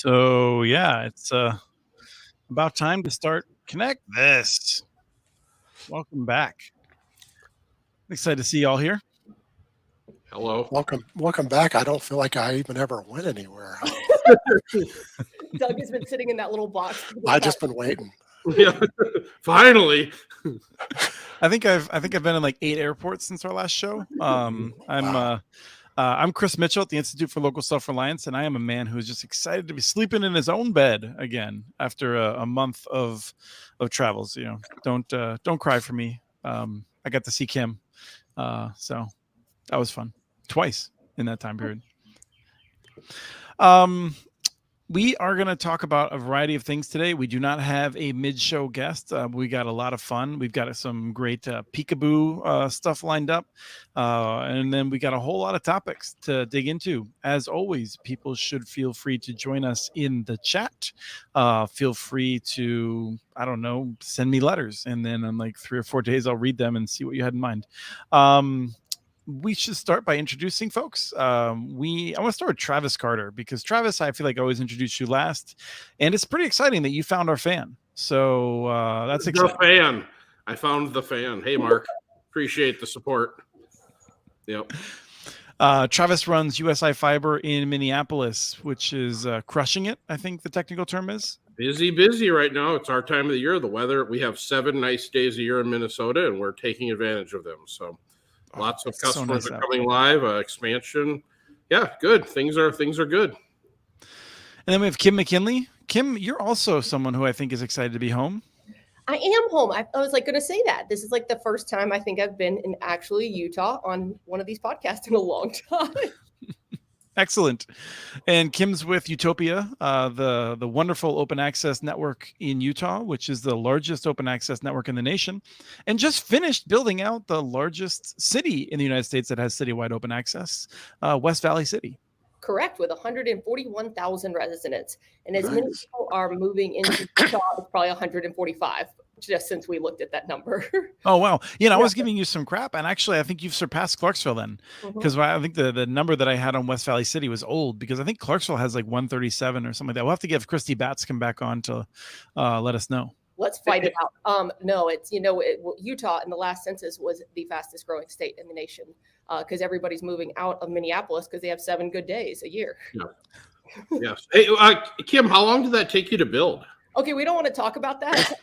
So yeah, it's about time to start Connect This. Welcome back. Excited to see y'all here. Hello. Welcome back. I don't feel like I even ever went anywhere. Doug has been sitting in that little box. I've just been waiting. Yeah, finally. I think I've been in like 8 airports since our last show. I'm Chris Mitchell at the Institute for Local Self-Reliance, and I am a man who is just excited to be sleeping in his own bed again after a month of travels. You know, don't cry for me. I got to see Kim, so that was fun twice in that time period. We are going to talk about a variety of things today. We do not have a mid-show guest. We got a lot of fun. We've got some great peekaboo stuff lined up. And then we got a whole lot of topics to dig into. As always, people should feel free to join us in the chat. Feel free to, I don't know, send me letters. And then in like 3 or 4 days, I'll read them and see what you had in mind. We should start by introducing folks. I want to start with Travis Carter, because Travis, I feel like I always introduce you last, and it's pretty exciting that you found our fan. So that's exciting. The fan. I found the fan. Hey, Mark. Appreciate the support. Yep. Travis runs USI Fiber in Minneapolis, which is crushing it, I think the technical term is. Busy right now. It's our time of the year. The weather, we have 7 nice days a year in Minnesota, and we're taking advantage of them. So lots of customers are coming live, expansion. Yeah, good. Things are good. And then we have Kim McKinley. Kim, you're also someone who I think is excited to be home. I am home. I was like going to say that. This is like the first time I think I've been in actually Utah on one of these podcasts in a long time. Excellent. And Kim's with UTOPIA, the wonderful open access network in Utah, which is the largest open access network in the nation, and just finished building out the largest city in the United States that has citywide open access, West Valley City. Correct, with 141,000 residents. And as many people are moving into Utah, it's probably 145, just since we looked at that number. Oh, wow. I was giving you some crap. And actually, I think you've surpassed Clarksville then. Because I think the number that I had on West Valley City was old, because I think Clarksville has like 137 or something like that. We'll have to give Christy Batts come back on to let us know. Let's fight it out. No, it's, Utah in the last census was the fastest growing state in the nation, because everybody's moving out of Minneapolis because they have 7 good days a year. Yeah. Yes. Hey, Kim, how long did that take you to build? Okay, we don't want to talk about that.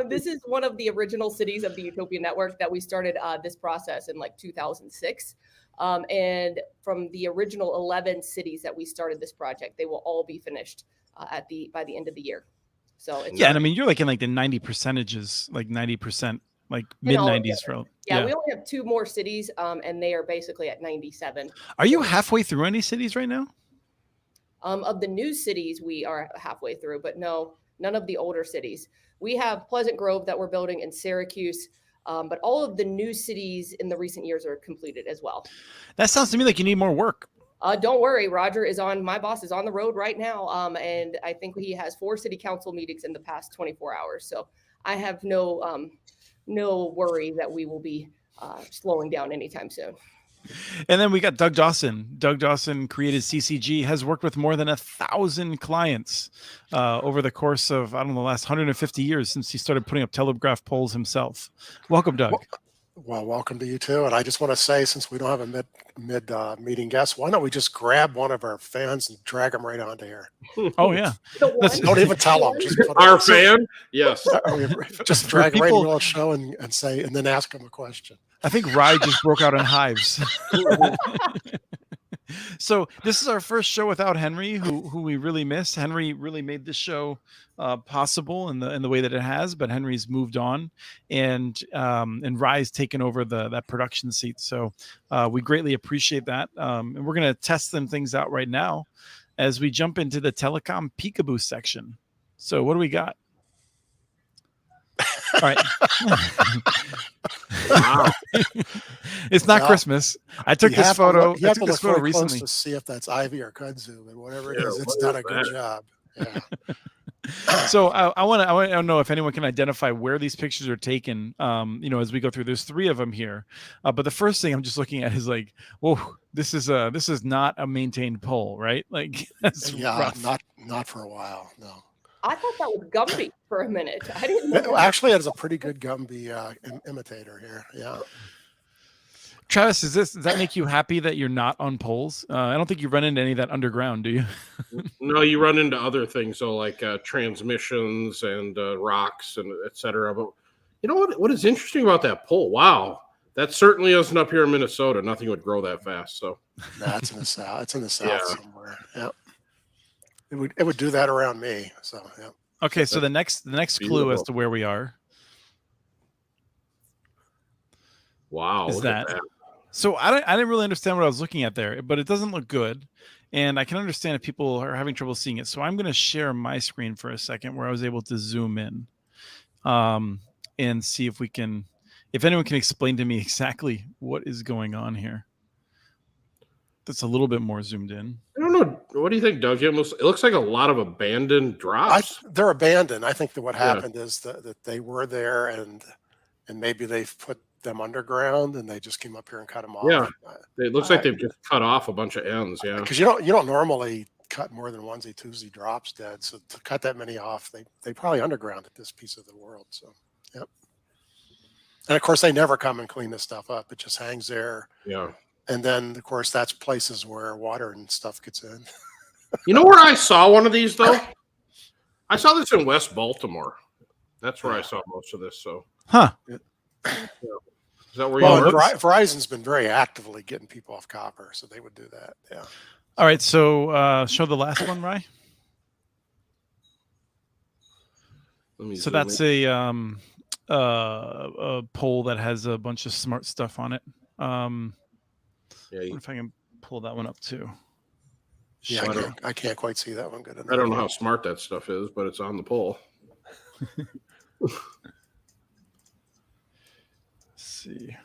This is one of the original cities of the UTOPIA network that we started this process in like 2006. And from the original 11 cities that we started this project, they will all be finished by the end of the year. So it's and I mean, you're like in like the 90%, like 90%, like mid 90s for. Yeah, we only have 2 more cities, and they are basically at 97. Are you halfway through any cities right now? Of the new cities, we are halfway through, but no, none of the older cities. We have Pleasant Grove that we're building in Syracuse, but all of the new cities in the recent years are completed as well. That sounds to me like you need more work. Don't worry, my boss is on the road right now, and I think he has 4 city council meetings in the past 24 hours. So I have no worry that we will be slowing down anytime soon. And then we got Doug Dawson. Doug Dawson created CCG, has worked with more than 1,000 clients over the course of, the last 150 years since he started putting up telegraph poles himself. Welcome, Doug. Well, welcome to you too. And I just want to say, since we don't have a mid meeting guest, why don't we just grab one of our fans and drag them right onto here? Oh yeah. Don't even tell them. Just our fan? Yes. Just drag them right in the middle of the show and then ask them a question. I think Rye just broke out in hives. So this is our first show without Henry, who we really miss. Henry really made this show possible in the way that it has, but Henry's moved on, and Rye's taken over that production seat. So we greatly appreciate that, and we're going to test some things out right now as we jump into the telecom peekaboo section. So what do we got? All right. Wow. It's not Christmas. I took this photo. You have to look photo really recently close to see if that's Ivy or kudzu, and whatever it is, it's done a good job. Yeah. So I want to know if anyone can identify where these pictures are taken. As we go through, there's 3 of them here. But the first thing I'm just looking at is like, whoa, this is not a maintained pole, right? Like, that's rough. not for a while. No. I thought that was Gumby for a minute. I didn't know. Actually, it is a pretty good Gumby imitator here. Yeah. Travis, does that make you happy that you're not on poles? I don't think you run into any of that underground, do you? No, you run into other things, so like transmissions and rocks and etc. But you know what is interesting about that pole? Wow, that certainly isn't up here in Minnesota. Nothing would grow that fast. So that's in the south. It's in the south somewhere. Yeah. It would do that around me. So yeah. Okay, so the next clue as to where we are. Wow, is that. So I didn't really understand what I was looking at there, but it doesn't look good. And I can understand if people are having trouble seeing it. So I'm going to share my screen for a second where I was able to zoom in and see if anyone can explain to me exactly what is going on here. That's a little bit more zoomed in. I don't know. What do you think, Doug? It looks like a lot of abandoned drops. They're abandoned. I think that what happened is that they were there and maybe they've put them underground and they just came up here and cut them off. Yeah, it looks like they've just cut off a bunch of ends. Yeah, because you don't normally cut more than onesie twosie drops dead. So to cut that many off, they probably underground at this piece of the world. So yep. And of course they never come and clean this stuff up. It just hangs there. Yeah. And then of course that's places where water and stuff gets in. You know where I saw one of these though? I saw this in West Baltimore. That's where I saw most of this. So huh. Yeah. Is that where you are? Verizon's been very actively getting people off copper, so they would do that. Yeah. All right, so show the last one, Rye. So that's a pole that has a bunch of smart stuff on it. I wonder if I can pull that one up too. Yeah, I can't quite see that one good enough. I don't know how smart that stuff is, but it's on the pole. See.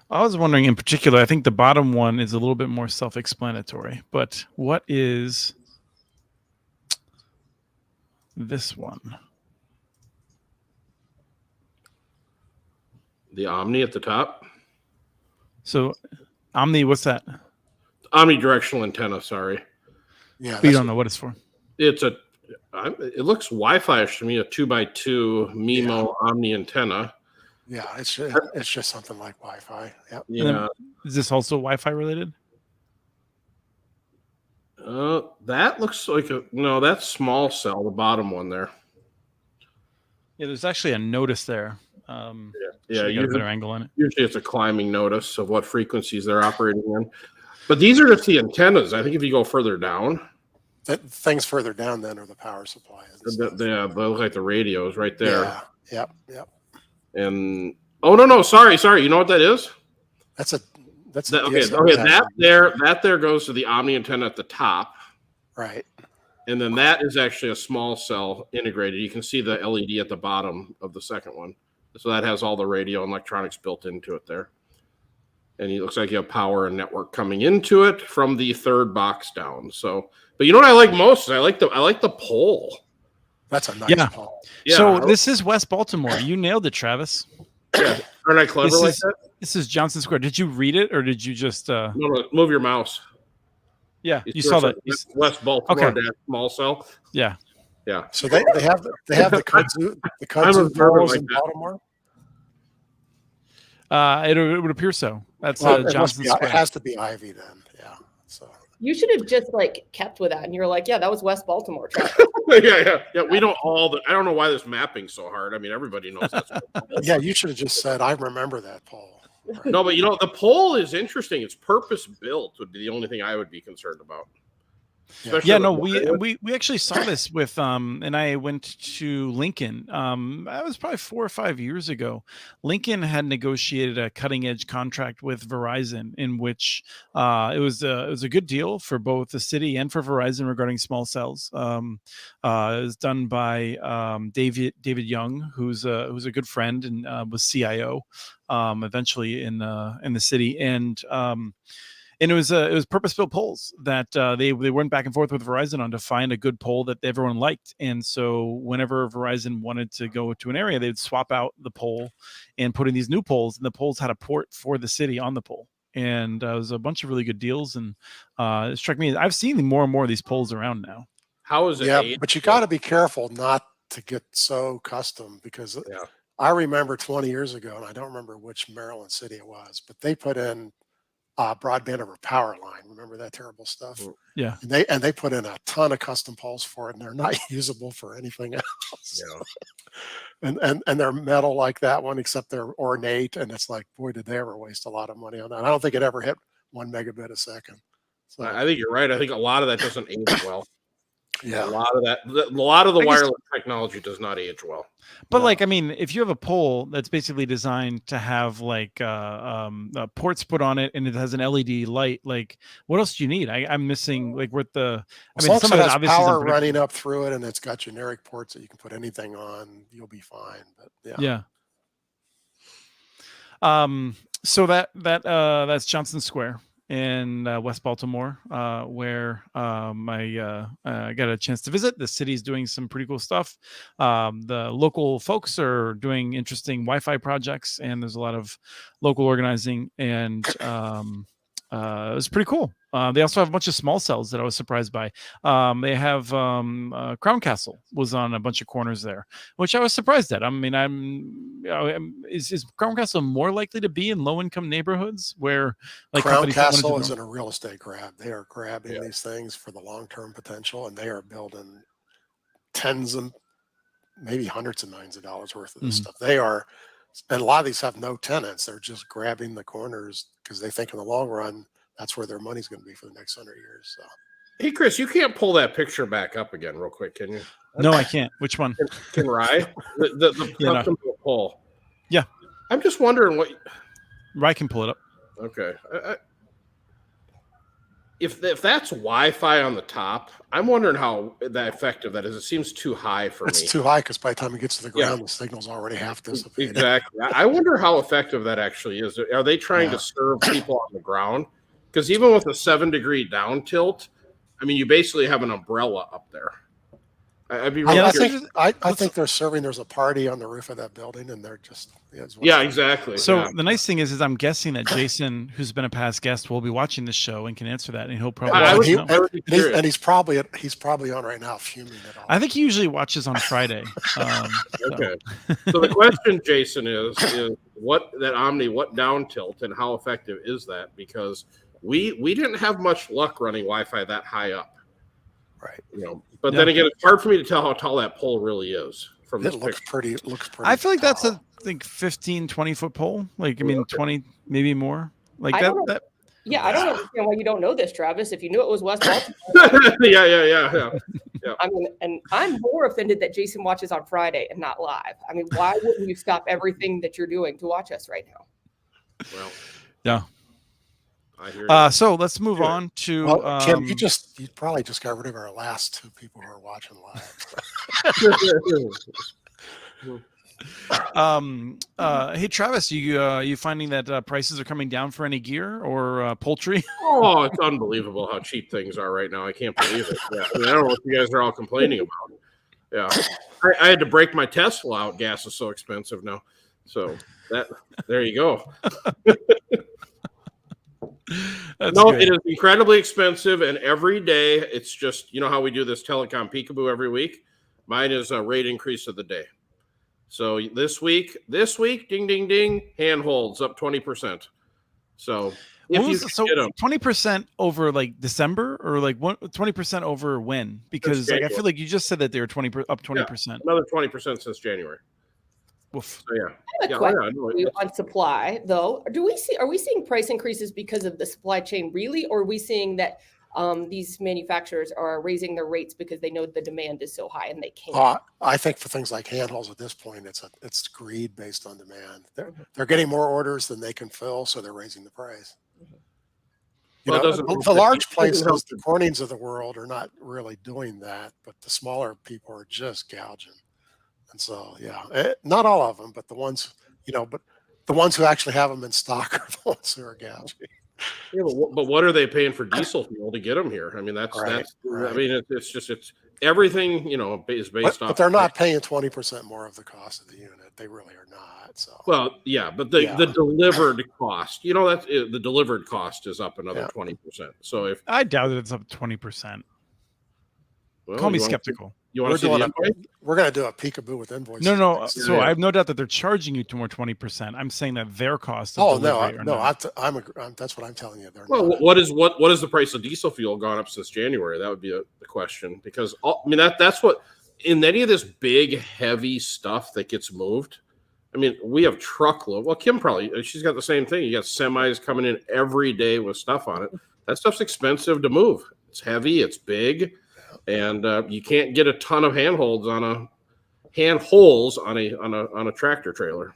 I was wondering in particular, I think the bottom one is a little bit more self-explanatory, but what is this one? The Omni at the top. So Omni, what's that? Omnidirectional antenna, sorry. Yeah. We don't know what it's for. It looks Wi-Fi-ish to me, a 2x2 MIMO Omni antenna. Yeah, it's just something like Wi-Fi. Yep. Yeah. Is this also Wi-Fi related? That looks like that's small cell, the bottom one there. Yeah, there's actually a notice there. Yeah, you got a better angle on it. Usually it's a climbing notice of what frequencies they're operating in. But these are just the antennas. I think if you go further down. Things further down then are the power supply. They look like the radios right there. Yeah. Yep. And no, sorry. You know what that is? That's okay. That there goes to the Omni antenna at the top. Right. And then that is actually a small cell integrated. You can see the LED at the bottom of the second one. So that has all the radio and electronics built into it there. And it looks like you have power and network coming into it from the third box down. So, but you know what I like most? I like the pole. That's a nice pole. Yeah. So this is West Baltimore. You nailed it, Travis. Yeah. Aren't I clever like that? This is Johnson Square. Did you read it or did you just No, move your mouse. Yeah, you saw that. West Baltimore small cell. Yeah. Yeah. So they have the kudzu poles in Baltimore. It would appear so. That's Johnson Square. It has to be Ivy then. Yeah. So you should have just kept with that, and you're like, yeah, that was West Baltimore. yeah. We don't I don't know why this mapping's so hard. I mean, everybody knows that's. Yeah, you should have just said, I remember that pole. Right. No, but the pole is interesting. It's purpose built would be the only thing I would be concerned about. Especially Yeah, the no, wireless. we actually saw this with and I went to Lincoln. That was probably 4 or 5 years ago. Lincoln had negotiated a cutting edge contract with Verizon in which it was a good deal for both the city and for Verizon regarding small cells. It was done by David Young, who's a good friend and was CIO eventually in the city, and it was purpose-built poles that they went back and forth with Verizon on to find a good pole that everyone liked. And so whenever Verizon wanted to go to an area, they'd swap out the pole and put in these new poles, and the poles had a port for the city on the pole. And it was a bunch of really good deals. And it struck me, I've seen more and more of these poles around now. How is it? Yeah, aged? but you got to be careful not to get so custom, because Yeah. I remember 20 years ago, and I don't remember which Maryland city it was, but they put in broadband over power line. Remember that terrible stuff? Yeah. And they put in a ton of custom poles for it, and they're not usable for anything else. Yeah. And they're metal like that one, except they're ornate. And it's like, boy, did they ever waste a lot of money on that. I don't think it ever hit 1 megabit a second. So I think you're right. I think a lot of that doesn't age well. yeah, A lot of the wireless technology does not age well. But No. like, I mean, if you have a pole that's basically designed to have like ports put on it and it has an LED light, like what else do you need? I'm missing like with the. I as mean, long some as of it it has obviously is power unpredictable. running up through it, and it's got generic ports that you can put anything on, you'll be fine. But Yeah. So that's Johnson Square in West Baltimore, where I got a chance to visit. The city's doing some pretty cool stuff. The local folks are doing interesting Wi-Fi projects, and there's a lot of local organizing, and it was pretty cool. They also have a bunch of small cells that I was surprised by. They have Crown Castle was on a bunch of corners there, which I was surprised at. I mean, is Crown Castle more likely to be in low-income neighborhoods where like Crown companies don't Castle wanna is do in a real estate grab. They are grabbing Yeah. these things for the long-term potential, and they are building tens and maybe hundreds of millions of dollars worth of this Mhm. stuff. They are, and a lot of these have no tenants. They're just grabbing the corners because they think in the long run that's where their money's going to be for the next 100 years. So Hey, Chris, you can't pull that picture back up again real quick, can you? No, I can't. Which one? Can Rye? The Yeah, no. custom poll. Yeah. I'm just wondering what. I can pull it up. Okay. If that's Wi-Fi on the top, I'm wondering how that effective that is. It seems too high for it's me. too high because by the time it gets to the Yeah. ground, the signal's already half dissipated. Exactly. I wonder how effective that actually is. Are they trying Yeah. to serve people on the ground? Because even with a 7-degree down tilt, I mean, you basically have an umbrella up there. I'd be really Yeah, I that's curious. think I think they're serving. There's a party on the roof of that building, and they're just Yeah, exactly. So Yeah. the nice thing is I'm guessing that Jason, who's been a past guest, will be watching this show and can answer that, and he'll probably. I let would- us know. I would be curious. and he's probably on right now, fuming at all. I think he usually watches on Friday. Okay. So the question, Jason, is what down tilt and how effective is that? Because we didn't have much luck running Wi-Fi that high up. Right. But Yeah. then again, it's hard for me to tell how tall that pole really is from this It looks picture. pretty. Looks pretty. I feel like that's tall. I think 15, 20-foot pole. Like, I mean, Okay. 20, maybe more. Like I that. don't know. That Yeah, I don't understand why you don't know this, Travis. If you knew it was West Baltimore, Yeah. I mean, and I'm more offended that Jason watches on Friday and not live. I mean, why wouldn't you stop everything that you're doing to watch us right now? Well, yeah. I hear you. So let's move Good. on to. Well, Kim, you probably just got rid of our last 2 people who are watching live. Hey Travis, you finding that prices are coming down for any gear or poultry? Oh, it's unbelievable how cheap things are right now. I can't believe it. Yeah. I mean, I don't know what you guys are all complaining about. Yeah. I had to break my Tesla out. Gas is so expensive now. So there you go. That's No, good. it is incredibly expensive, and every day it's just how we do this telecom peekaboo every week. Mine is a rate increase of the day. So this week, ding ding ding, handholds up 20%. So if you So get them, 20% over like December or like 20% over when? Because like I feel like you just said that they were up 20%. another 20% since January. Oof. So yeah. I have a question for you on supply, though. Are we seeing price increases because of the supply chain, really, or are we seeing that these manufacturers are raising their rates because they know the demand is so high and they can't. I think for things like handholds at this point, it's greed based on demand. They're getting more orders than they can fill, so they're raising the price. You know, the large places, the Cornings of the world, are not really doing that, but the smaller people are just gouging. And so, yeah, not all of them, but the ones, but the ones who actually have them in stock are the ones who are gouging. Yeah, but what are they paying for diesel fuel to get them here? I mean, that's right. I mean, it's everything, is based off. But they're not paying 20% more of the cost of the unit. They really are not. So. Well, yeah, but the delivered cost, that's the delivered cost is up another 20%. So if I doubt that it's up 20%. Well, Call me skeptical. You want to see the invoice? We're going to do a peekaboo with invoices. No. So I have no doubt that they're charging you to more 20%. I'm saying that their cost. Oh no. That's what I'm telling you. Well, what is the price of diesel fuel gone up since January? That would be the question, because I mean that's what in any of this big heavy stuff that gets moved. I mean, we have truckload. Well, Kim she's got the same thing. You got semis coming in every day with stuff on it. That stuff's expensive to move. It's heavy. It's big. And you can't get a ton of handholds on a tractor trailer.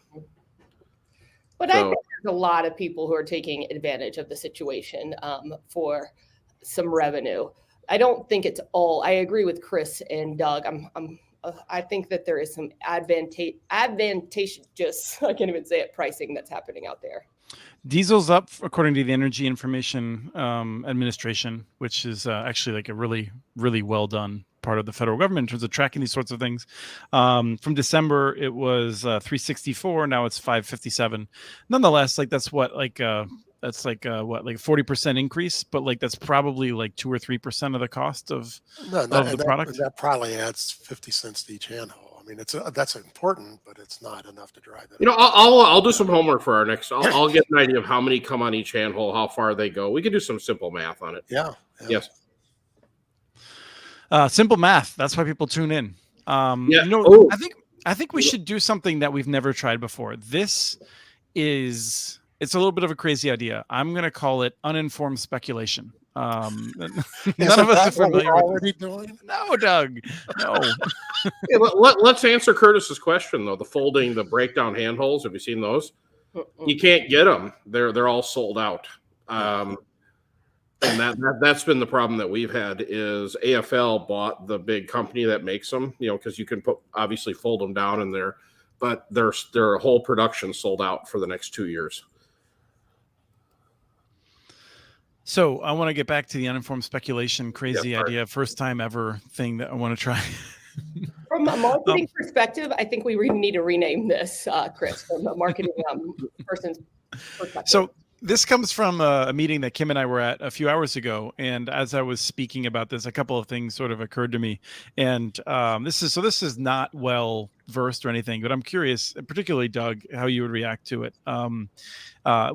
But I think there's a lot of people who are taking advantage of the situation for some revenue. I don't think it's all. I agree with Chris and Doug. I think that there is some advantageous, I can't even say it, pricing that's happening out there. Diesel's up, according to the Energy Information Administration, which is actually like a really, really well done part of the federal government in terms of tracking these sorts of things. From December, it was 364. Now it's 557. Nonetheless, like that's what like a 40% increase, but like that's probably like 2 or 3% of the cost of the product. That probably adds 50 cents to each handhold. I mean, that's important, but it's not enough to drive it. I'll do some homework for our next. I'll get an idea of how many come on each handhold, how far they go. We could do some simple math on it. Yeah. Yes. Simple math. That's why people tune in. Yeah. I think we should do something that we've never tried before. It's a little bit of a crazy idea. I'm going to call it uninformed speculation. None of us are familiar with doing. No, Doug. No. Hey, let's answer Curtis's question though. The breakdown handholds. Have you seen those? You can't get them. They're all sold out. And that's been the problem that we've had is AFL bought the big company that makes them. Because you can obviously fold them down in there, but their whole production sold out for the next 2 years. So I want to get back to the uninformed speculation, crazy idea, first time ever thing that I want to try. From a marketing perspective, I think we need to rename this, Chris, from a marketing person's perspective. So this comes from a meeting that Kim and I were at a few hours ago. And as I was speaking about this, a couple of things sort of occurred to me. And this is not well versed or anything, but I'm curious, particularly Doug, how you would react to it.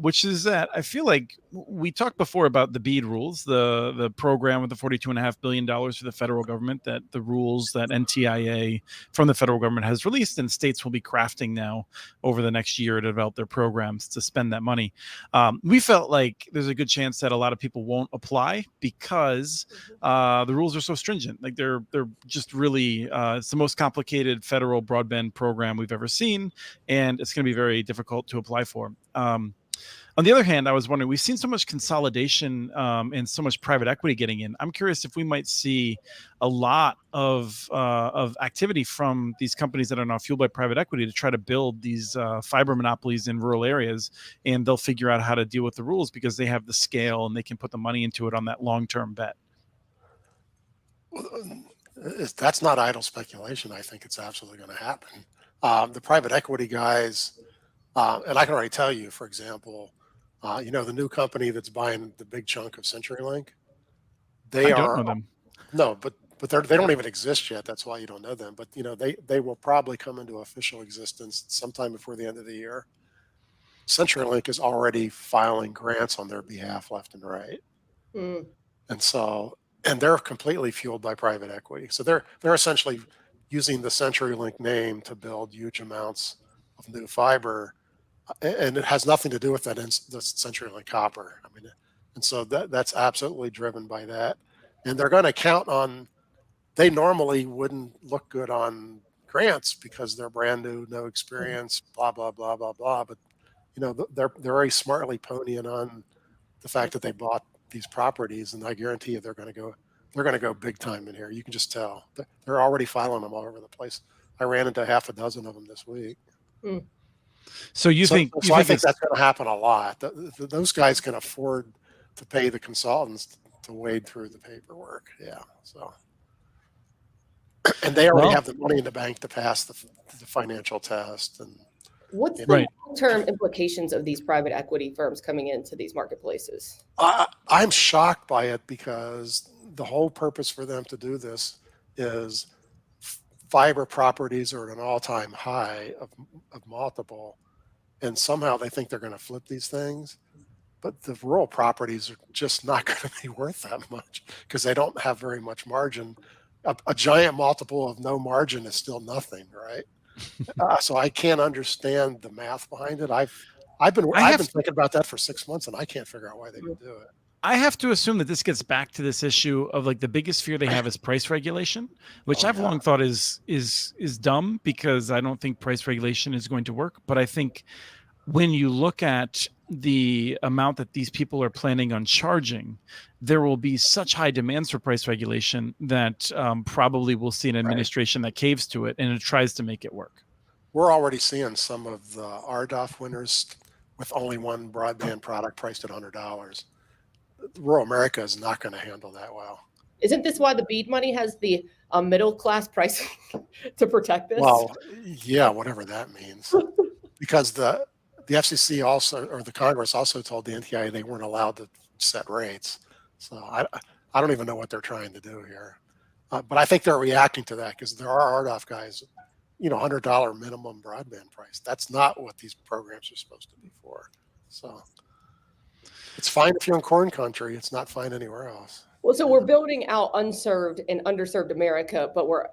Which is that I feel like we talked before about the BEAD rules, the program with the $42.5 billion for the federal government, that the rules that NTIA from the federal government has released and states will be crafting now over the next year to develop their programs to spend that money. We felt like there's a good chance that a lot of people won't apply because the rules are so stringent. Like they're just really, it's the most complicated federal broadband program we've ever seen, and it's going to be very difficult to apply for. On the other hand, I was wondering, we've seen so much consolidation and so much private equity getting in. I'm curious if we might see a lot of activity from these companies that are now fueled by private equity to try to build these fiber monopolies in rural areas, and they'll figure out how to deal with the rules because they have the scale and they can put the money into it on that long-term bet. That's not idle speculation. I think it's absolutely going to happen. The private equity guys, and I can already tell you, for example, the new company that's buying the big chunk of CenturyLink, I don't know them. No, but they don't even exist yet. That's why you don't know them. But they will probably come into official existence sometime before the end of the year. CenturyLink is already filing grants on their behalf left and right, and they're completely fueled by private equity. So they're essentially using the CenturyLink name to build huge amounts of new fiber. And it has nothing to do with the CenturyLink copper. I mean, And so that's absolutely driven by that. And they're going to count on, they normally wouldn't look good on grants because they're brand new, no experience, blah, blah, blah, blah, blah. But, they're very smartly ponying on the fact that they bought these properties, and I guarantee you they're going to go big time in here. You can just tell. They're already filing them all over the place. I ran into half a dozen of them this week. So I think that's going to happen a lot. Those guys can afford to pay the consultants to wade through the paperwork. Yeah. So, and they already have the money in the bank to pass the financial test. And what's the long-term implications of these private equity firms coming into these marketplaces? I'm shocked by it because the whole purpose for them to do this is fiber properties are at an all-time high of multiple, and somehow they think they're going to flip these things. But the rural properties are just not going to be worth that much because they don't have very much margin. A giant multiple of no margin is still nothing, right? So I can't understand the math behind it. I've been thinking about that for 6 months, and I can't figure out why they would do it. I have to assume that this gets back to this issue of like the biggest fear they have is price regulation, which I've long thought is dumb because I don't think price regulation is going to work. But I think when you look at the amount that these people are planning on charging, there will be such high demands for price regulation that probably we'll see an administration that caves to it and it tries to make it work. We're already seeing some of the RDOF winners with only one broadband product priced at $100. Rural America is not going to handle that well. Isn't this why the BEAD money has the middle class pricing to protect this? Well, yeah, whatever that means. Because the FCC also, or the Congress also told the NTIA they weren't allowed to set rates. So I don't even know what they're trying to do here. But I think they're reacting to that because there are RDOF guys, $100 minimum broadband price. That's not what these programs are supposed to be for. So it's fine if you're in corn country. It's not fine anywhere else. Well, so we're building out unserved and underserved America, but we're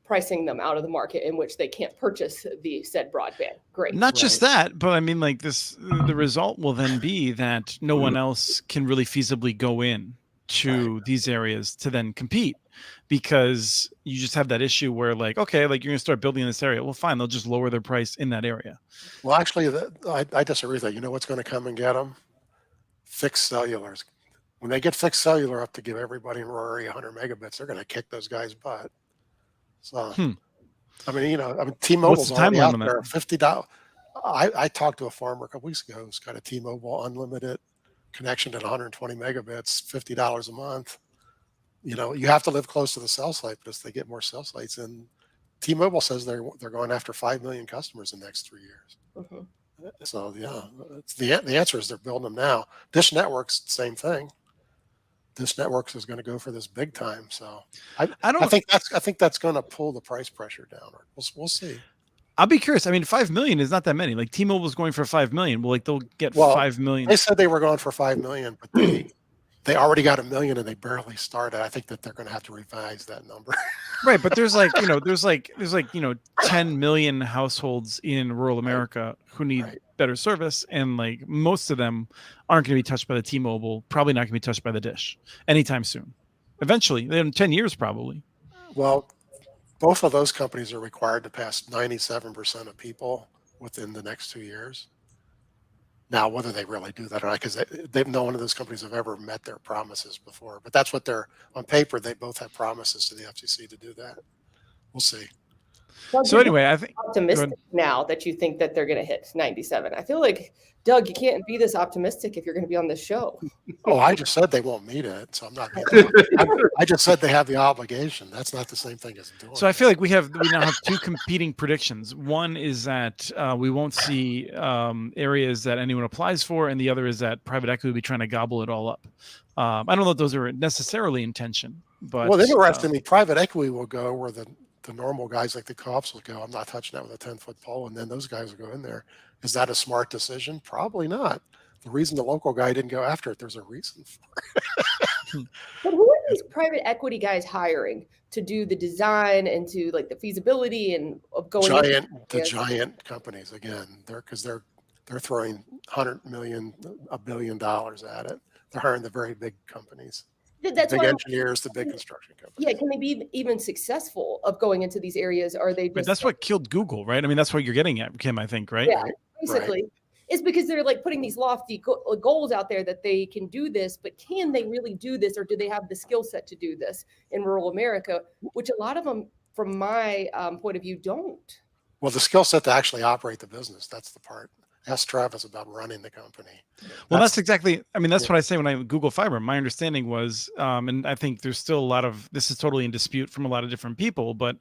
pricing them out of the market in which they can't purchase the said broadband. Great. Not just that, but I mean, like the result will then be that no one else can really feasibly go in to these areas to then compete because you just have that issue where like, okay, like you're going to start building in this area. Well, fine. They'll just lower their price in that area. Well, actually, I disagree with that. You know what's going to come and get them? Fixed cellulars. When they get fixed cellular up to give everybody in rural area 100 megabits, they're going to kick those guys' butt. So, I mean, T-Mobile's already out there. $50. I talked to a farmer a couple weeks ago who's got a T-Mobile unlimited connection at 120 megabits, $50 a month. You have to live close to the cell site because they get more cell sites. And T-Mobile says they're going after 5 million customers in the next 3 years. Mm-hmm. So yeah, the answer is they're building them now. Dish Network's the same thing. Dish Networks is going to go for this big time. So I think that's going to pull the price pressure down. We'll see. I'll be curious. I mean, 5 million is not that many. Like T-Mobile's going for 5 million. Well, like they'll get 5 million. They said they were going for 5 million, but they already got 1 million and they barely started. I think that they're going to have to revise that number. Right, but there's 10 million households in rural America who need better service, and like most of them aren't going to be touched by the T-Mobile. Probably not going to be touched by the Dish anytime soon. Eventually, in 10 years, probably. Well, both of those companies are required to pass 97% of people within the next 2 years. Now, whether they really do that or not, because no one of those companies have ever met their promises before. But that's what they're on paper. They both have promises to the FCC to do that. We'll see. So anyway, I think optimistic now that you think that they're going to hit 97. I feel like, Doug, you can't be this optimistic if you're going to be on this show. Oh, I just said they won't meet it, so I'm not. I just said they have the obligation. That's not the same thing as doing. So I feel like we now have two competing predictions. One is that we won't see areas that anyone applies for, and the other is that private equity will be trying to gobble it all up. I don't know if those are necessarily intention, but interestingly, private equity will go where the normal guys like the co-ops will go. I'm not touching that with a 10-foot pole, and then those guys will go in there. Is that a smart decision? Probably not. The reason the local guy didn't go after it, there's a reason for it. But who are these private equity guys hiring to do the design and to like the feasibility and of going giant companies again? They're throwing $100 million, $1 billion at it. They're hiring the very big companies, That's big why engineers, the big construction companies. yeah, can they be even successful of going into these areas? Are they But just that's what killed Google, right? I mean, that's what you're getting at, Kim, I think, right? yeah, basically. It's because they're like putting these lofty goals out there that they can do this, but can they really do this, or do they have the skill set to do this in rural America, which a lot of them, from my point of view, don't. Well, the skill set to actually operate the business, that's the part. Ask Travis about running the company. Well, that's exactly, I mean, that's what I say when I Google Fiber. My understanding was, and I think there's still a lot of, this is totally in dispute from a lot of different people, but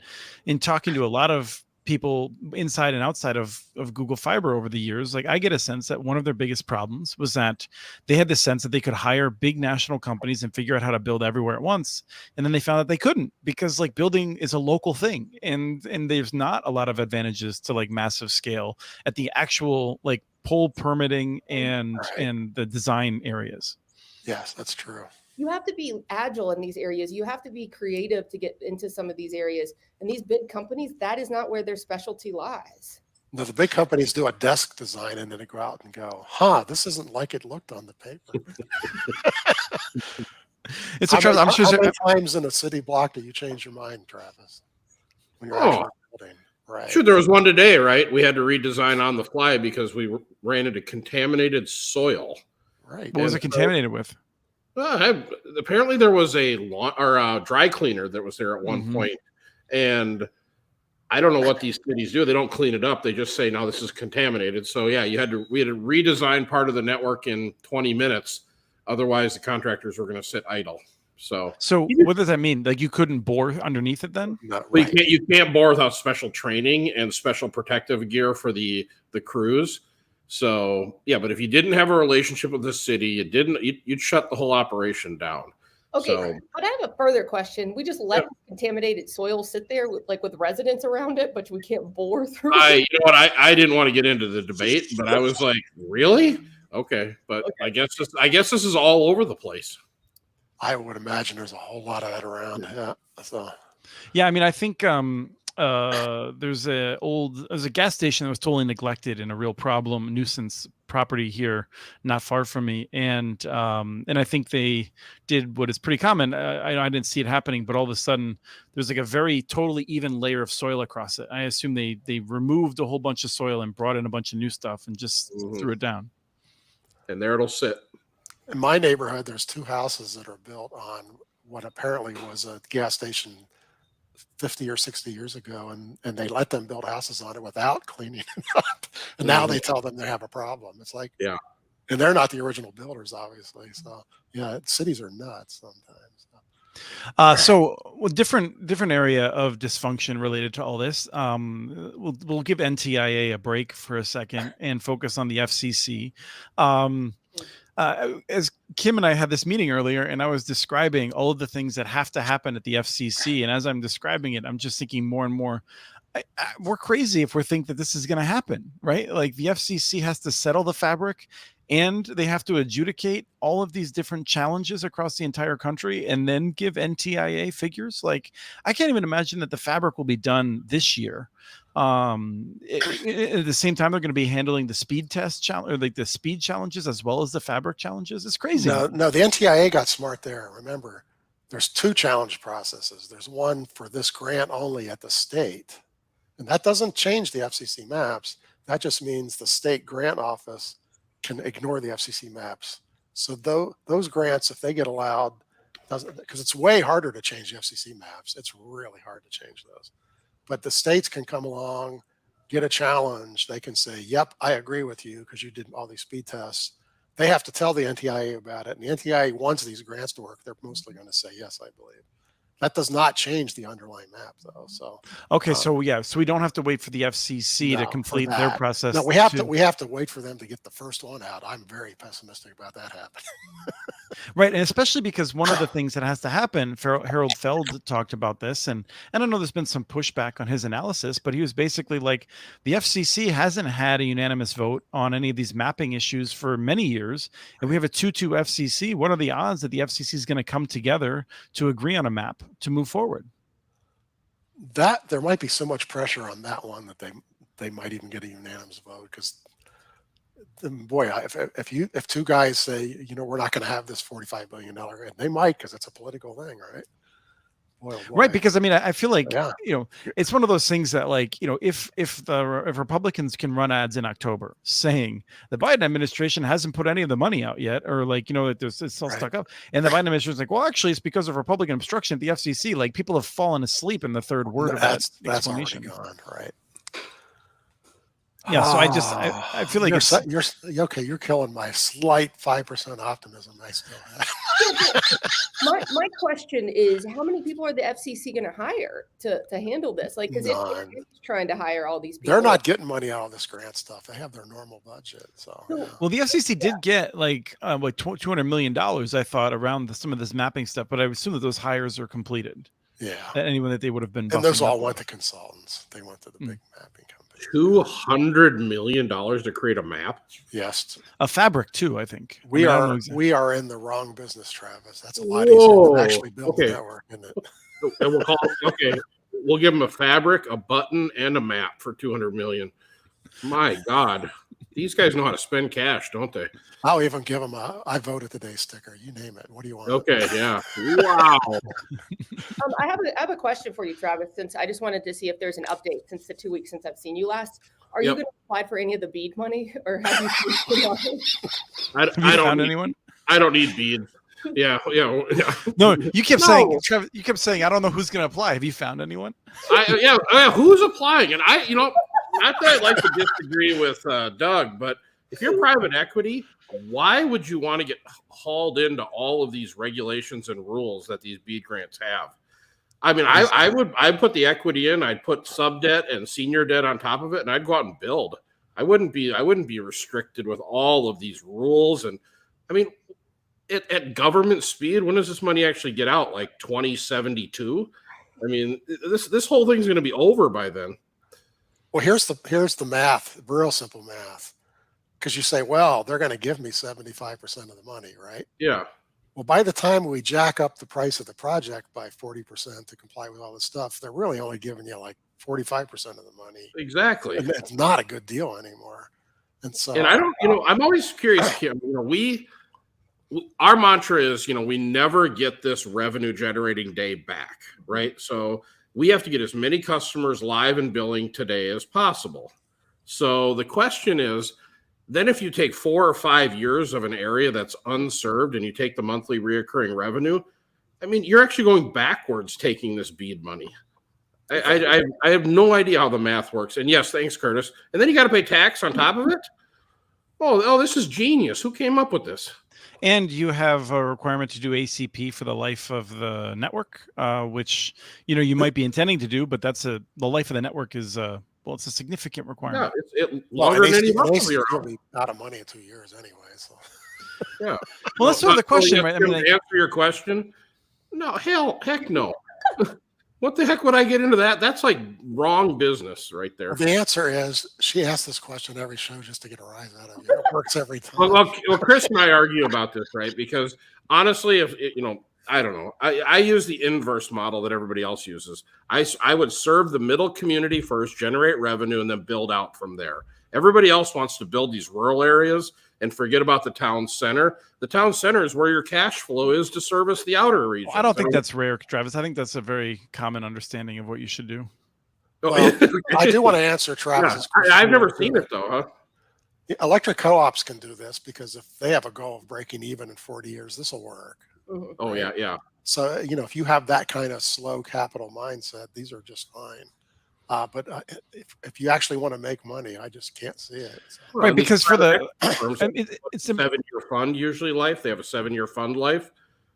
in talking to a lot of people inside and outside of Google Fiber over the years, like I get a sense that one of their biggest problems was that they had the sense that they could hire big national companies and figure out how to build everywhere at once. And then they found that they couldn't, because like building is a local thing, and there's not a lot of advantages to like massive scale at the actual like pole permitting and the design areas. Yes, that's true. You have to be agile in these areas. You have to be creative to get into some of these areas. And these big companies, that is not where their specialty lies. No, the big companies do a desk design and then they go out and go, this isn't like it looked on the paper. It's a Travis, I'm sure. How many times in a city block do you change your mind, Travis? When you're actually building, right? Sure, there was one today, right? We had to redesign on the fly because we ran into contaminated soil. Right. What was it contaminated with? Apparently there was a dry cleaner that was there at one point, and I don't know what these cities do. They don't clean it up. They just say, no, this is contaminated. So yeah, we had to redesign part of the network in 20 minutes. Otherwise the contractors were going to sit idle. So what does that mean? Like you couldn't bore underneath it then? Not well, right. you can't bore without special training and special protective gear for the crews. So yeah, but if you didn't have a relationship with the city, you'd shut the whole operation down. Okay, but I have a further question. We just let contaminated soil sit there with residents around it, but we can't bore through it. You know what? I didn't want to get into the debate, but I was like, really? Okay, but I guess this is all over the place. I would imagine there's a whole lot of that around. Yeah. So. Yeah, I mean, I think there's a gas station that was totally neglected and a real nuisance property here, not far from me, and I think they did what is pretty common. I didn't see it happening, but all of a sudden there's like a very totally even layer of soil across it. I assume they removed a whole bunch of soil and brought in a bunch of new stuff and just threw it down. And there it'll sit. In my neighborhood, there's 2 houses that are built on what apparently was a gas station 50 or 60 years ago, and they let them build houses on it without cleaning it up. And now they tell them they have a problem. It's like, yeah. And they're not the original builders, obviously. So yeah, cities are nuts sometimes. So different area of dysfunction related to all this. We'll give NTIA a break for a second and focus on the FCC. As Kim and I had this meeting earlier, and I was describing all of the things that have to happen at the FCC, and as I'm describing it, I'm just thinking more and more, we're crazy if we think that this is going to happen, right? Like the FCC has to settle the fabric, and they have to adjudicate all of these different challenges across the entire country, and then give NTIA figures. Like I can't even imagine that the fabric will be done this year. At the same time, they're going to be handling the speed test challenge, or like the speed challenges as well as the fabric challenges. It's crazy. No, the NTIA got smart there. Remember, there's 2 challenge processes. There's one for this grant only at the state, and that doesn't change the FCC maps. That just means the state grant office can ignore the FCC maps. So those grants, if they get allowed, because it's way harder to change the FCC maps. It's really hard to change those. But the states can come along, get a challenge. They can say, yep, I agree with you because you did all these speed tests. They have to tell the NTIA about it. And the NTIA wants these grants to work. They're mostly going to say, yes, I believe. That does not change the underlying map, though. So okay, so we don't have to wait for the FCC to complete their process. No, we have to wait for them to get the first one out. I'm very pessimistic about that happening. Right, and especially because one of the things that has to happen, Harold Feld talked about this, and I know there's been some pushback on his analysis, but he was basically like, the FCC hasn't had a unanimous vote on any of these mapping issues for many years, and we have a 2-2 FCC. What are the odds that the FCC is going to come together to agree on a map to move forward? That there might be so much pressure on that one that they might even get a unanimous vote, because boy, if two guys say, we're not going to have this $45 billion, and they might, because it's a political thing, right? Boy, oh boy. Right, because I mean, I feel like Yeah. it's one of those things that, like, if Republicans can run ads in October saying the Biden administration hasn't put any of the money out yet, or like, it's all stuck up, and the Biden administration's like, well, actually, it's because of Republican obstruction at the FCC. Like, people have fallen asleep in the third word of that explanation. That's already gone, right? Yeah, so I feel like you're okay. You're killing my slight 5% optimism I still have. My question is, how many people are the FCC going to hire to handle this? Like, because it's trying to hire all these people. They're not getting money out of this grant stuff. They have their normal budget. So, well, the FCC did get like $200 million, I thought, around some of this mapping stuff, but I assume that those hires are completed. Yeah, anyone that they would have been. And those all went to consultants. They went to the big mapping company. $200 million to create a map. Yes, a fabric too. I think we are in the wrong business, Travis. That's a lot easier than actually build a network, isn't it? And we'll call it, we'll give them a fabric, a button, and a map for $200 million. My God, these guys know how to spend cash, don't they? I'll even give them I voted today sticker. You name it. What do you want? Okay, yeah. Wow. I have a question for you, Travis, since I just wanted to see if there's an update since the 2 weeks since I've seen you last. Are you going to apply for any of the BEAD money, or have you I don't found anyone? I don't need BEAD. Yeah. No, you kept saying, Travis, I don't know who's going to apply. Have you found anyone? Who's applying? And not that I like to disagree with Doug, but if you're private equity, why would you want to get hauled into all of these regulations and rules that these BEAD grants have? I mean, I'd put the equity in, I'd put sub debt and senior debt on top of it, and I'd go out and build. I wouldn't be restricted with all of these rules. And I mean, at government speed, when does this money actually get out? Like 2072? I mean, this whole thing's going to be over by then. Well, here's the math, real simple math. Because you say, well, they're going to give me 75% of the money, right? Yeah. Well, by the time we jack up the price of the project by 40% to comply with all this stuff, they're really only giving you like 45% of the money. Exactly. And it's not a good deal anymore. And so, and I don't, I'm always curious, Kim, our mantra is, we never get this revenue generating day back, right? So we have to get as many customers live and billing today as possible. So the question is, then if you take 4 or 5 years of an area that's unserved and you take the monthly reoccurring revenue, I mean, you're actually going backwards taking this BEAD money. I have no idea how the math works. And yes, thanks, Curtis. And then you got to pay tax on top of it. Oh, this is genius. Who came up with this? And you have a requirement to do ACP for the life of the network, which, you might be intending to do, but the life of the network is, it's a significant requirement. Yeah, it's longer than any ACP will be out of money in 2 years anyway. So. Yeah. Well, that's sort of the question, right? To answer your question, no, heck no. What the heck would I get into that? That's like wrong business right there. The answer is she asks this question every show just to get a rise out of you. It works every time. Well, Chris and I argue about this, right? Because honestly, if I don't know. I use the inverse model that everybody else uses. I would serve the middle community first, generate revenue, and then build out from there. Everybody else wants to build these rural areas and forget about the town center. The town center is where your cash flow is to service the outer region. Well, I don't think that's rare, Travis. I think that's a very common understanding of what you should do. Well, I do want to answer Travis's question. I've never seen it, though, huh? Electric co-ops can do this because if they have a goal of breaking even in 40 years, this will work. Oh, yeah. So, if you have that kind of slow capital mindset, these are just fine. But if you actually want to make money, I just can't see it. So. Right, because for it's a 7-year fund usually life. They have a 7-year fund life.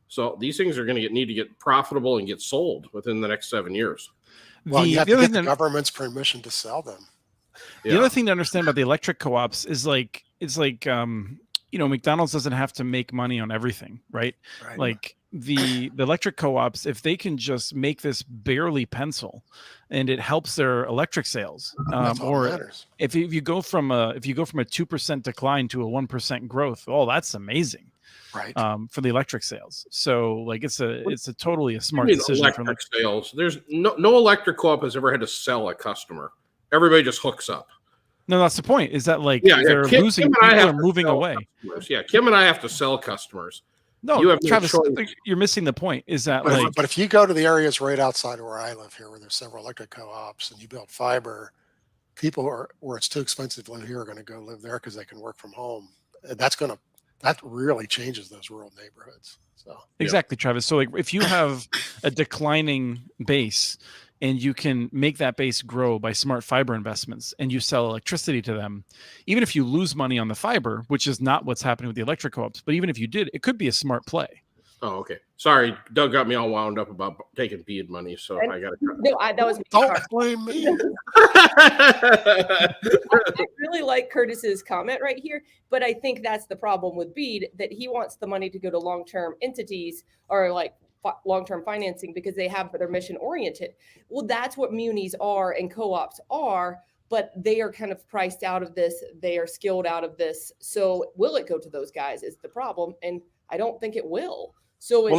So these things are going to need to get profitable and get sold within the next 7 years. Well, you have to get the government's permission to sell them. The other thing to understand about the electric co-ops is it's like McDonald's doesn't have to make money on everything, right? Like the electric co-ops, if they can just make this barely pencil and it helps their electric sales, or if you go from a 2% decline to a 1% growth, that's amazing. Right. For the electric sales. So like it's a totally a smart decision electric sales. There's no electric co-op has ever had to sell a customer. Everybody just hooks up. No, that's the point. Is that like Yeah, they're Kim losing and people I have are to moving sell away. customers. Yeah, Kim and I have to sell customers. No, You have no Travis, choice. you're missing the point. Is that But, like but if you go to the areas right outside of where I live here, where there's several electric co-ops and you build fiber, people are where it's too expensive to live here are going to go live there because they can work from home. And that really changes those rural neighborhoods. So exactly, Travis? So like if you have a declining base and you can make that base grow by smart fiber investments and you sell electricity to them, even if you lose money on the fiber, which is not what's happening with the electric co-ops, but even if you did, it could be a smart play. Oh, okay. Sorry, Doug got me all wound up about taking BEAD money, so I got to. No, that was me. don't blame me. I really like Curtis's comment right here, but I think that's the problem with BEAD, that he wants the money to go to long-term entities or like long-term financing because they have their mission oriented. Well, that's what munis are and co-ops are, but they are kind of priced out of this. They are skilled out of this. So will it go to those guys is the problem. And I don't think it will. So well,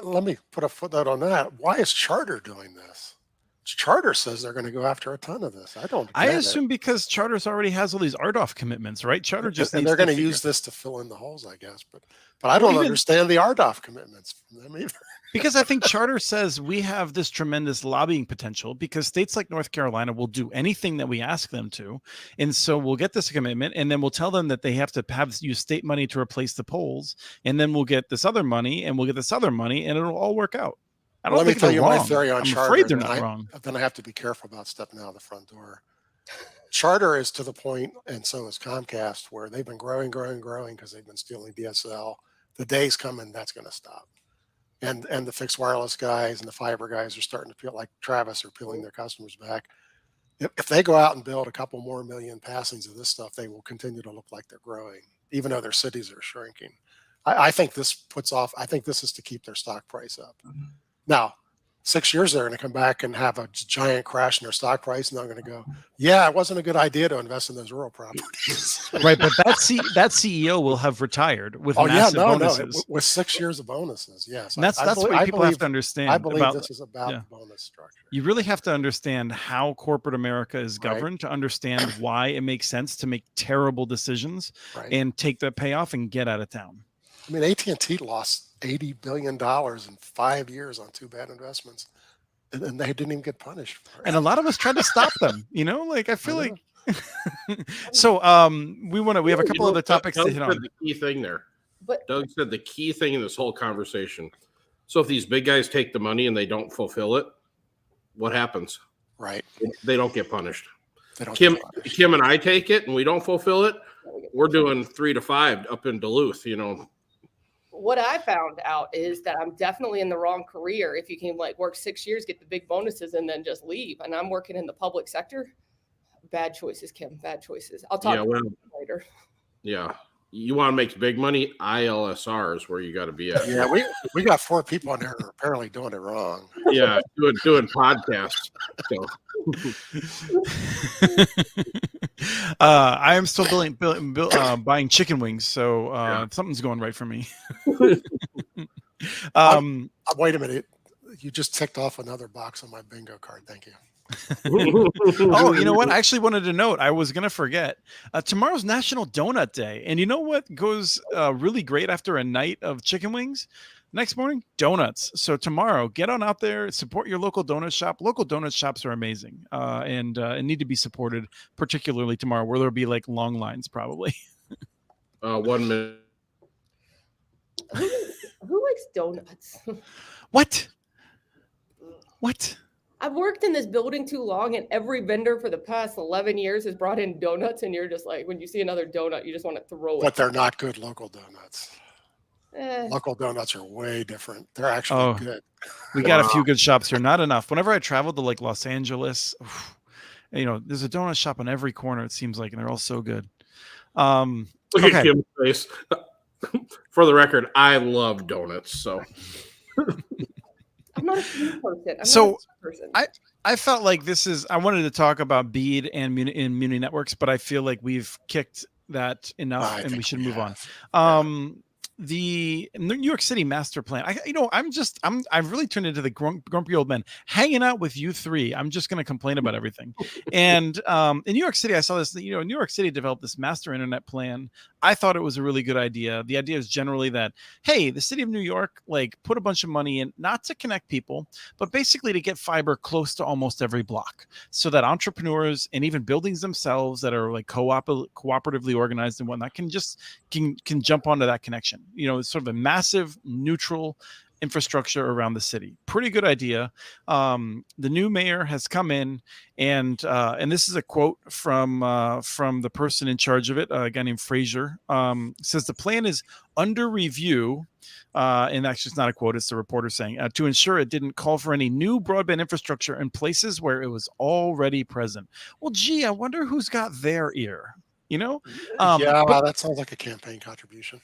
let me put a footnote on that. Why is Charter doing this? Charter says they're going to go after a ton of this. I assume because Charter's already has all these RDOF commitments, right? Charter just and they're going to use this to fill in the holes, I guess. But I don't understand the RDOF commitments from them either. Because I think Charter says we have this tremendous lobbying potential because states like North Carolina will do anything that we ask them to. And so we'll get this commitment and then we'll tell them that they have to use state money to replace the poles. And then we'll get this other money and we'll get this other money and it'll all work out. I don't Let me think tell you my theory on I'm Charter. afraid they're not wrong. Then I have to be careful about stepping out of the front door. Charter is to the point, and so is Comcast, where they've been growing because they've been stealing DSL. The day's coming, that's going to stop. And the fixed wireless guys and the fiber guys are starting to feel like Travis are peeling their customers back. If they go out and build a couple more million passings of this stuff, they will continue to look like they're growing, even though their cities are shrinking. I think this is to keep their stock price up. Now, 6 years they're going to come back and have a giant crash in their stock price, and they're going to go, yeah, it wasn't a good idea to invest in those rural properties. Right, but that CEO will have retired with massive bonuses. With 6 years of bonuses, yes. And that's what people have to understand. I believe this is about the bonus structure. You really have to understand how corporate America is governed to understand why it makes sense to make terrible decisions and take the payoff and get out of town. I mean, AT&T lost $80 billion in 5 years on two bad investments, and they didn't even get punished for it. And a lot of us tried to stop them, like I feel like. So we have a couple other topics to hit on. The key thing there. But Doug said the key thing in this whole conversation. So if these big guys take the money and they don't fulfill it, what happens? Right. They don't get punished. Kim and I take it and we don't fulfill it. We're doing 3 to 5 up in Duluth, What I found out is that I'm definitely in the wrong career. If you can work 6 years, get the big bonuses, and then just leave. And I'm working in the public sector. Bad choices, Kim. Bad choices. I'll talk about it later. Yeah. You want to make big money? ILSR is where you got to be at. Yeah, we got 4 people on there who are apparently doing it wrong. Yeah, doing podcasts. So. I am still buying chicken wings, so something's going right for me. Wait a minute. You just ticked off another box on my bingo card. Thank you. Oh, you know what? I actually wanted to note, I was going to forget. Tomorrow's National Donut Day. And you know what goes really great after a night of chicken wings? Next morning, donuts. So tomorrow, get on out there, support your local donut shop. Local donut shops are amazing and need to be supported, particularly tomorrow, where there'll be long lines probably. 1 minute. Who likes donuts? What? I've worked in this building too long, and every vendor for the past 11 years has brought in donuts, and you're just when you see another donut, you just want to throw it. But they're not good local donuts. Local donuts are way different. They're actually good. We got a few good shops here. Not enough. Whenever I travel to Los Angeles, there's a donut shop on every corner, it seems like, and they're all so good. Look at Kim's face. For the record, I love donuts, so... I'm not a food person. I felt like I wanted to talk about BEAD and Muni Networks, but I feel like we've kicked that enough and we should move on. the New York City master plan. I've really turned into the grumpy old man hanging out with you three. I'm just going to complain about everything. And in New York City, I saw this, New York City developed this master internet plan. I thought it was a really good idea. The idea is generally that, hey, the city of New York, like, put a bunch of money in, not to connect people, but basically to get fiber close to almost every block, so that entrepreneurs and even buildings themselves that are like cooperatively organized and whatnot can jump onto that connection. It's sort of a massive neutral infrastructure around the city. Pretty good idea. The new mayor has come in, and this is a quote from the person in charge of it, a guy named Frazier. Says the plan is under review, and actually it's not a quote, it's the reporter saying, to ensure it didn't call for any new broadband infrastructure in places where it was already present. Well, gee, I wonder who's got their ear. That sounds like a campaign contribution.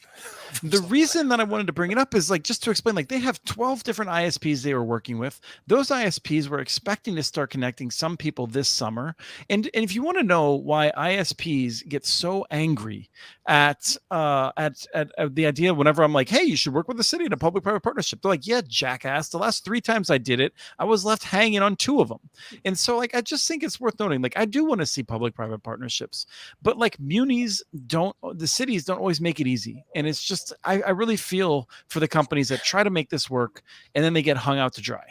The reason that I wanted to bring it up is, like, just to explain, like, they have 12 different ISPs they were working with. Those ISPs were expecting to start connecting some people this summer. And if you want to know why ISPs get so angry at the idea, whenever I'm like, hey, you should work with the city in a public-private partnership, they're like, yeah, jackass. The last 3 times I did it, I was left hanging on 2 of them. And so, like, I just think it's worth noting, like, I do want to see public-private partnerships, but, like, the cities don't always make it easy. And it's just, I really feel for the companies that try to make this work and then they get hung out to dry.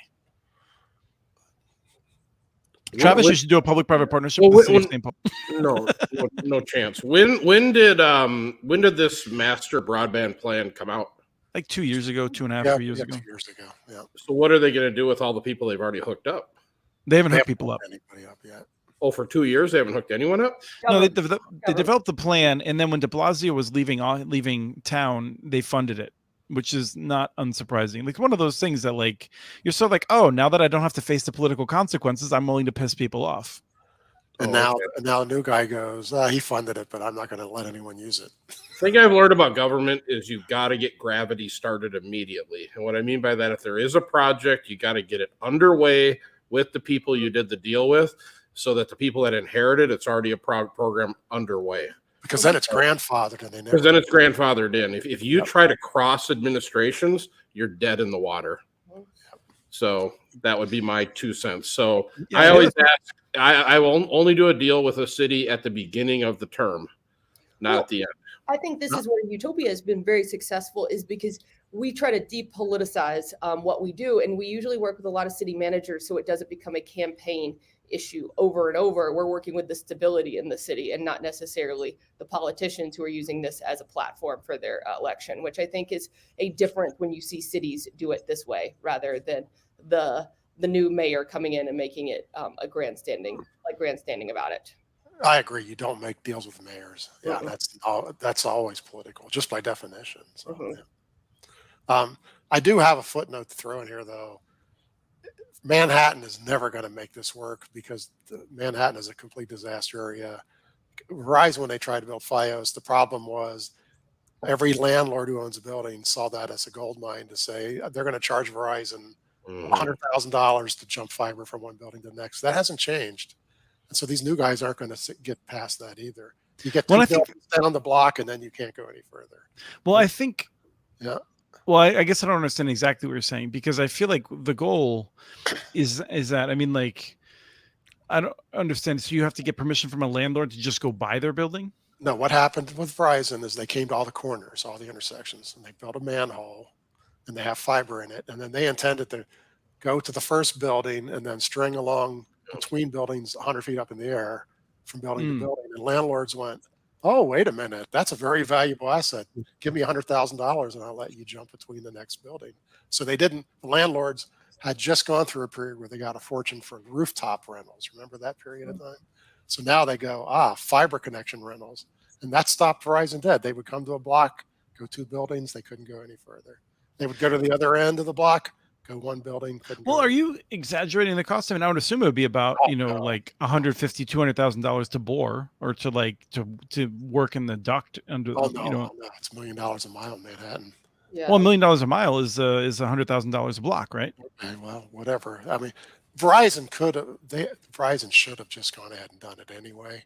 Travis, you should do a public-private partnership. No chance. When did this master broadband plan come out? Like 2 years ago, 2.5, 3 years ago. 2 years ago. Yeah. So what are they going to do with all the people they've already hooked up? They haven't hooked people up. Anybody up yet? Oh, for 2 years they haven't hooked anyone up? No, they developed the plan, and then when de Blasio was leaving town, they funded it, which is not unsurprising. Like, one of those things that, like, you're so like, oh, now that I don't have to face the political consequences, I'm willing to piss people off. And now the new guy goes, he funded it, but I'm not going to let anyone use it. The thing I've learned about government is you've got to get gravity started immediately. And what I mean by that, if there is a project, you got to get it underway with the people you did the deal with, so that the people that inherited it's already a program underway. Because then it's grandfathered, and because then it's grandfathered in. If you try to cross administrations, you're dead in the water. So that would be my 2 cents. So I always ask, I will only do a deal with a city at the beginning of the term, not at the end. I think this is where Utopia has been very successful, is because we try to depoliticize what we do. And we usually work with a lot of city managers, so it doesn't become a campaign issue over and over. We're working with the stability in the city and not necessarily the politicians who are using this as a platform for their election, which I think is a difference when you see cities do it this way, rather than the new mayor coming in and making it a grandstanding about it. I agree. You don't make deals with mayors. Yeah, that's always political, just by definition. So, I do have a footnote to throw in here, though. Manhattan is never going to make this work, because Manhattan is a complete disaster area. Verizon, when they tried to build Fios, the problem was every landlord who owns a building saw that as a gold mine to say they're going to charge Verizon $100,000 to jump fiber from one building to the next. That hasn't changed. And so these new guys aren't going to get past that either. You get 2 buildings down the block, and then you can't go any further. Well, I think, Well, I guess I don't understand exactly what you're saying, because I feel like the goal is that, I mean, like, I don't understand. So you have to get permission from a landlord to just go buy their building? No, what happened with Verizon is they came to all the corners, all the intersections, and they built a manhole, and they have fiber in it. And then they intended to go to the first building and then string along between buildings 100 feet up in the air from building to building. And landlords went, oh, wait a minute, that's a very valuable asset. Give me $100,000 and I'll let you jump between the next building. So they didn't. The landlords had just gone through a period where they got a fortune for rooftop rentals. Remember that period of time? So now they go, fiber connection rentals. And that stopped Verizon dead. They would come to a block, go 2 buildings. They couldn't go any further. They would go to the other end of the block, go 1 building. Well, are you exaggerating the cost? I mean, I would assume it would be about, like $150,000, $200,000 to bore, or to work in the duct under. No, it's $1 million a mile in Manhattan. Yeah. Well, $1 million a mile is $100,000 a block, right? Okay, well, whatever. I mean, Verizon should have just gone ahead and done it anyway.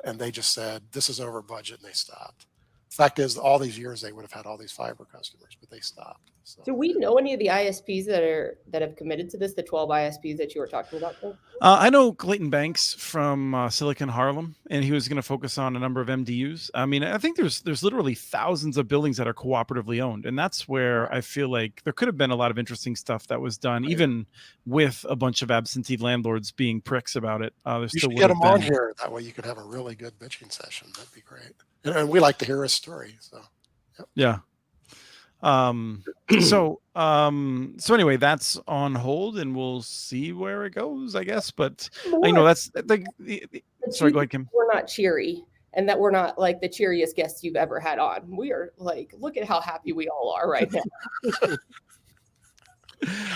And they just said, this is over budget, and they stopped. fact is, all these years they would have had all these fiber customers, but they stopped. So. Do we know any of the ISPs that have committed to this? The 12 ISPs that you were talking about? I know Clayton Banks from Silicon Harlem, and he was going to focus on a number of MDUs. I mean, I think there's literally thousands of buildings that are cooperatively owned, and that's where I feel like there could have been a lot of interesting stuff that was done, even with a bunch of absentee landlords being pricks about it. You should get them on here. That way you could have a really good bitching session. That'd be great. And we like to hear a story. So, yep. Yeah. So anyway, that's on hold, and we'll see where it goes, I guess. But you know, that's sorry, go ahead, Kim. We're not cheery, and that we're not like the cheeriest guests you've ever had on. We are like, look at how happy we all are right now.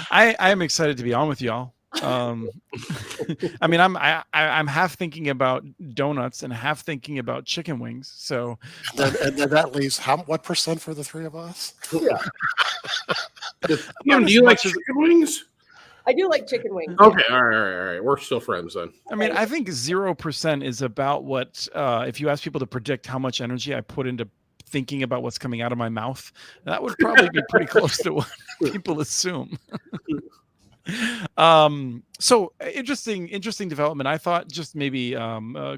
I am excited to be on with y'all. I mean, I'm half thinking about donuts and half thinking about chicken wings. So, and then that leaves what percent for the three of us? Yeah. Kim, do you like chicken wings? I do like chicken wings. Okay, all right. We're still friends then. I mean, I think 0% is about what if you ask people to predict how much energy I put into thinking about what's coming out of my mouth, that would probably be pretty close to what people assume. So interesting development. I thought just maybe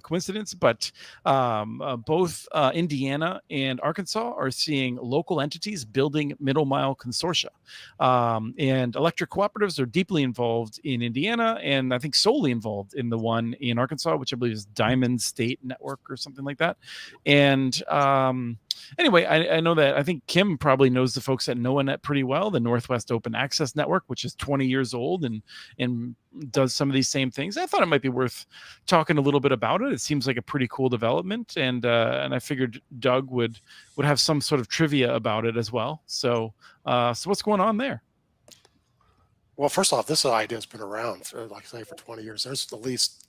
coincidence, but both Indiana and Arkansas are seeing local entities building middle mile consortia, and electric cooperatives are deeply involved in Indiana, and I think solely involved in the one in Arkansas, which I believe is Diamond State Network or something like that. And anyway, I know that I think Kim probably knows the folks at NOAANet pretty well, the Northwest Open Access Network, which is 20 years old and does some of these same things. I thought it might be worth talking a little bit about it. It seems like a pretty cool development, and I figured Doug would have some sort of trivia about it as well. So what's going on there? Well, first off, this idea has been around, like I say, for 20 years. There's at least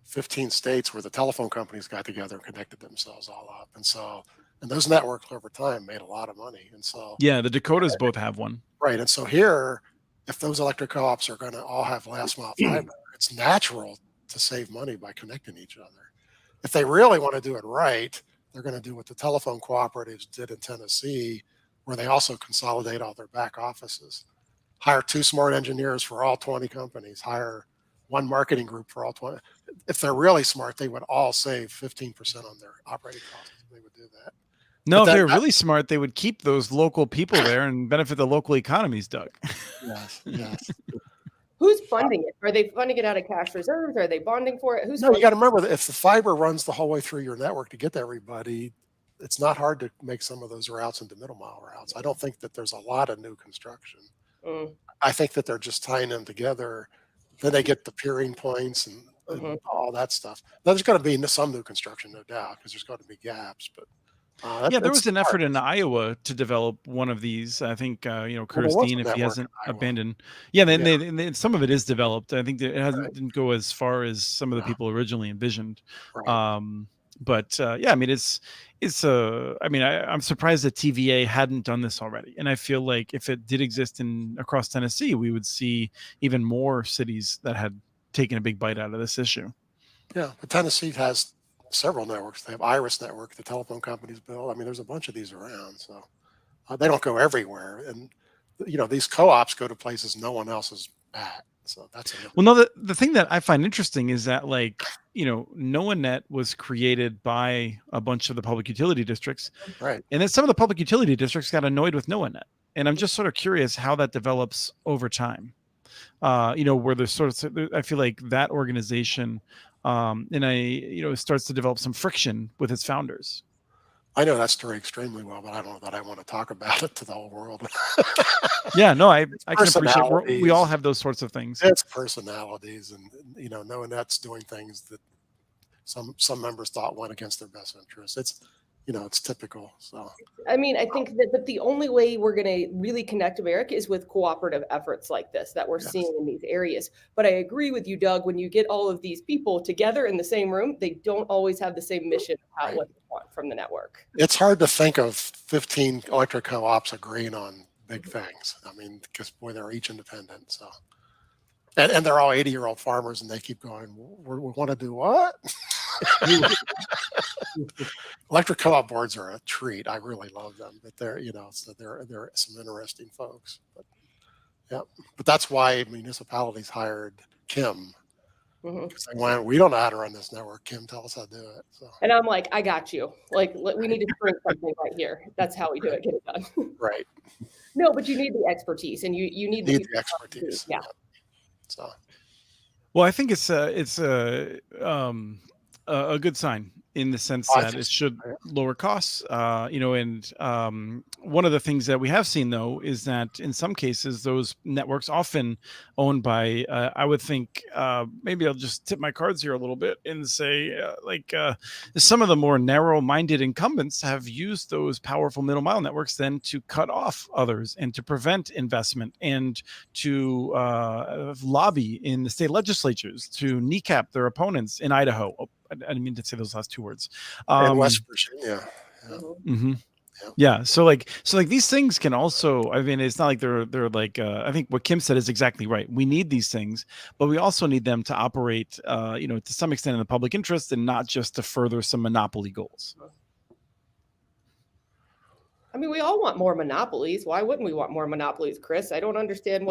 15 states where the telephone companies got together and connected themselves all up, and those networks over time made a lot of money. And so, yeah, the Dakotas both have one. Right. And so here, if those electric co-ops are going to all have last mile fiber, it's natural to save money by connecting each other. If they really want to do it right, they're going to do what the telephone cooperatives did in Tennessee, where they also consolidate all their back offices. Hire 2 smart engineers for all 20 companies, hire 1 marketing group for all 20. If they're really smart, they would all save 15% on their operating costs. They would do that. No, if they're really smart, they would keep those local people there and benefit the local economies, Doug. Yes. Who's funding it? Are they funding it out of cash reserves? Are they bonding for it? No, you got to remember that if the fiber runs the whole way through your network to get to everybody, it's not hard to make some of those routes into middle mile routes. I don't think that there's a lot of new construction. I think that they're just tying them together. Then they get the peering points and all that stuff. There's going to be some new construction, no doubt, because there's going to be gaps, but there was an effort in Iowa to develop one of these. I think Curtis Dean, if he hasn't abandoned, then some of it is developed. I think that it didn't go as far as some of the people originally envisioned. Right. But I mean, I'm surprised that TVA hadn't done this already. And I feel like if it did exist across Tennessee, we would see even more cities that had taken a big bite out of this issue. Yeah, but Tennessee has several networks. They have Iris Network, the telephone companies build. I mean, there's a bunch of these around, so they don't go everywhere. And these co-ops go to places no one else is at. So that's the thing that I find interesting is that NOAANet was created by a bunch of the public utility districts, right? And then some of the public utility districts got annoyed with NOAANet, and I'm just sort of curious how that develops over time. Where there's sort of, I feel like that organization. Starts to develop some friction with its founders. I know that story extremely well, but I don't know that I want to talk about it to the whole world. Yeah, no, I can appreciate we all have those sorts of things. It's personalities, and NOAANet's doing things that some members thought went against their best interests. It's typical. So I mean, I think that the only way we're going to really connect America is with cooperative efforts like this that we're seeing in these areas. But I agree with you, Doug, when you get all of these people together in the same room, they don't always have the same mission of what they want from the network. It's hard to think of 15 electric co-ops agreeing on big things. I mean, because they're each independent. So And they're all 80-year-old farmers, and they keep going, we want to do what? Electric co-op boards are a treat. I really love them, but they're, so they're some interesting folks. But yeah, but that's why municipalities hired Kim. Because they went, we don't know how to run this network. Kim, tell us how to do it. So. And I'm like, I got you. Like, we need to bring something right here. That's how we do it. Get it done. Right. No, but you need the expertise, and you need the expertise. Yeah. So. Well, I think it's a good sign in the sense that it should lower costs, and one of the things that we have seen, though, is that in some cases, those networks often owned by, I would think, maybe I'll just tip my cards here a little bit and say, some of the more narrow-minded incumbents have used those powerful middle-mile networks then to cut off others and to prevent investment and to lobby in the state legislatures to kneecap their opponents in Idaho. I didn't mean to say those last two words. And West Virginia. Yeah. Mm-hmm. Yeah. So like these things can also, I mean, it's not like they're like, I think what Kim said is exactly right. We need these things, but we also need them to operate, to some extent in the public interest and not just to further some monopoly goals. I mean, we all want more monopolies. Why wouldn't we want more monopolies, Chris? I don't understand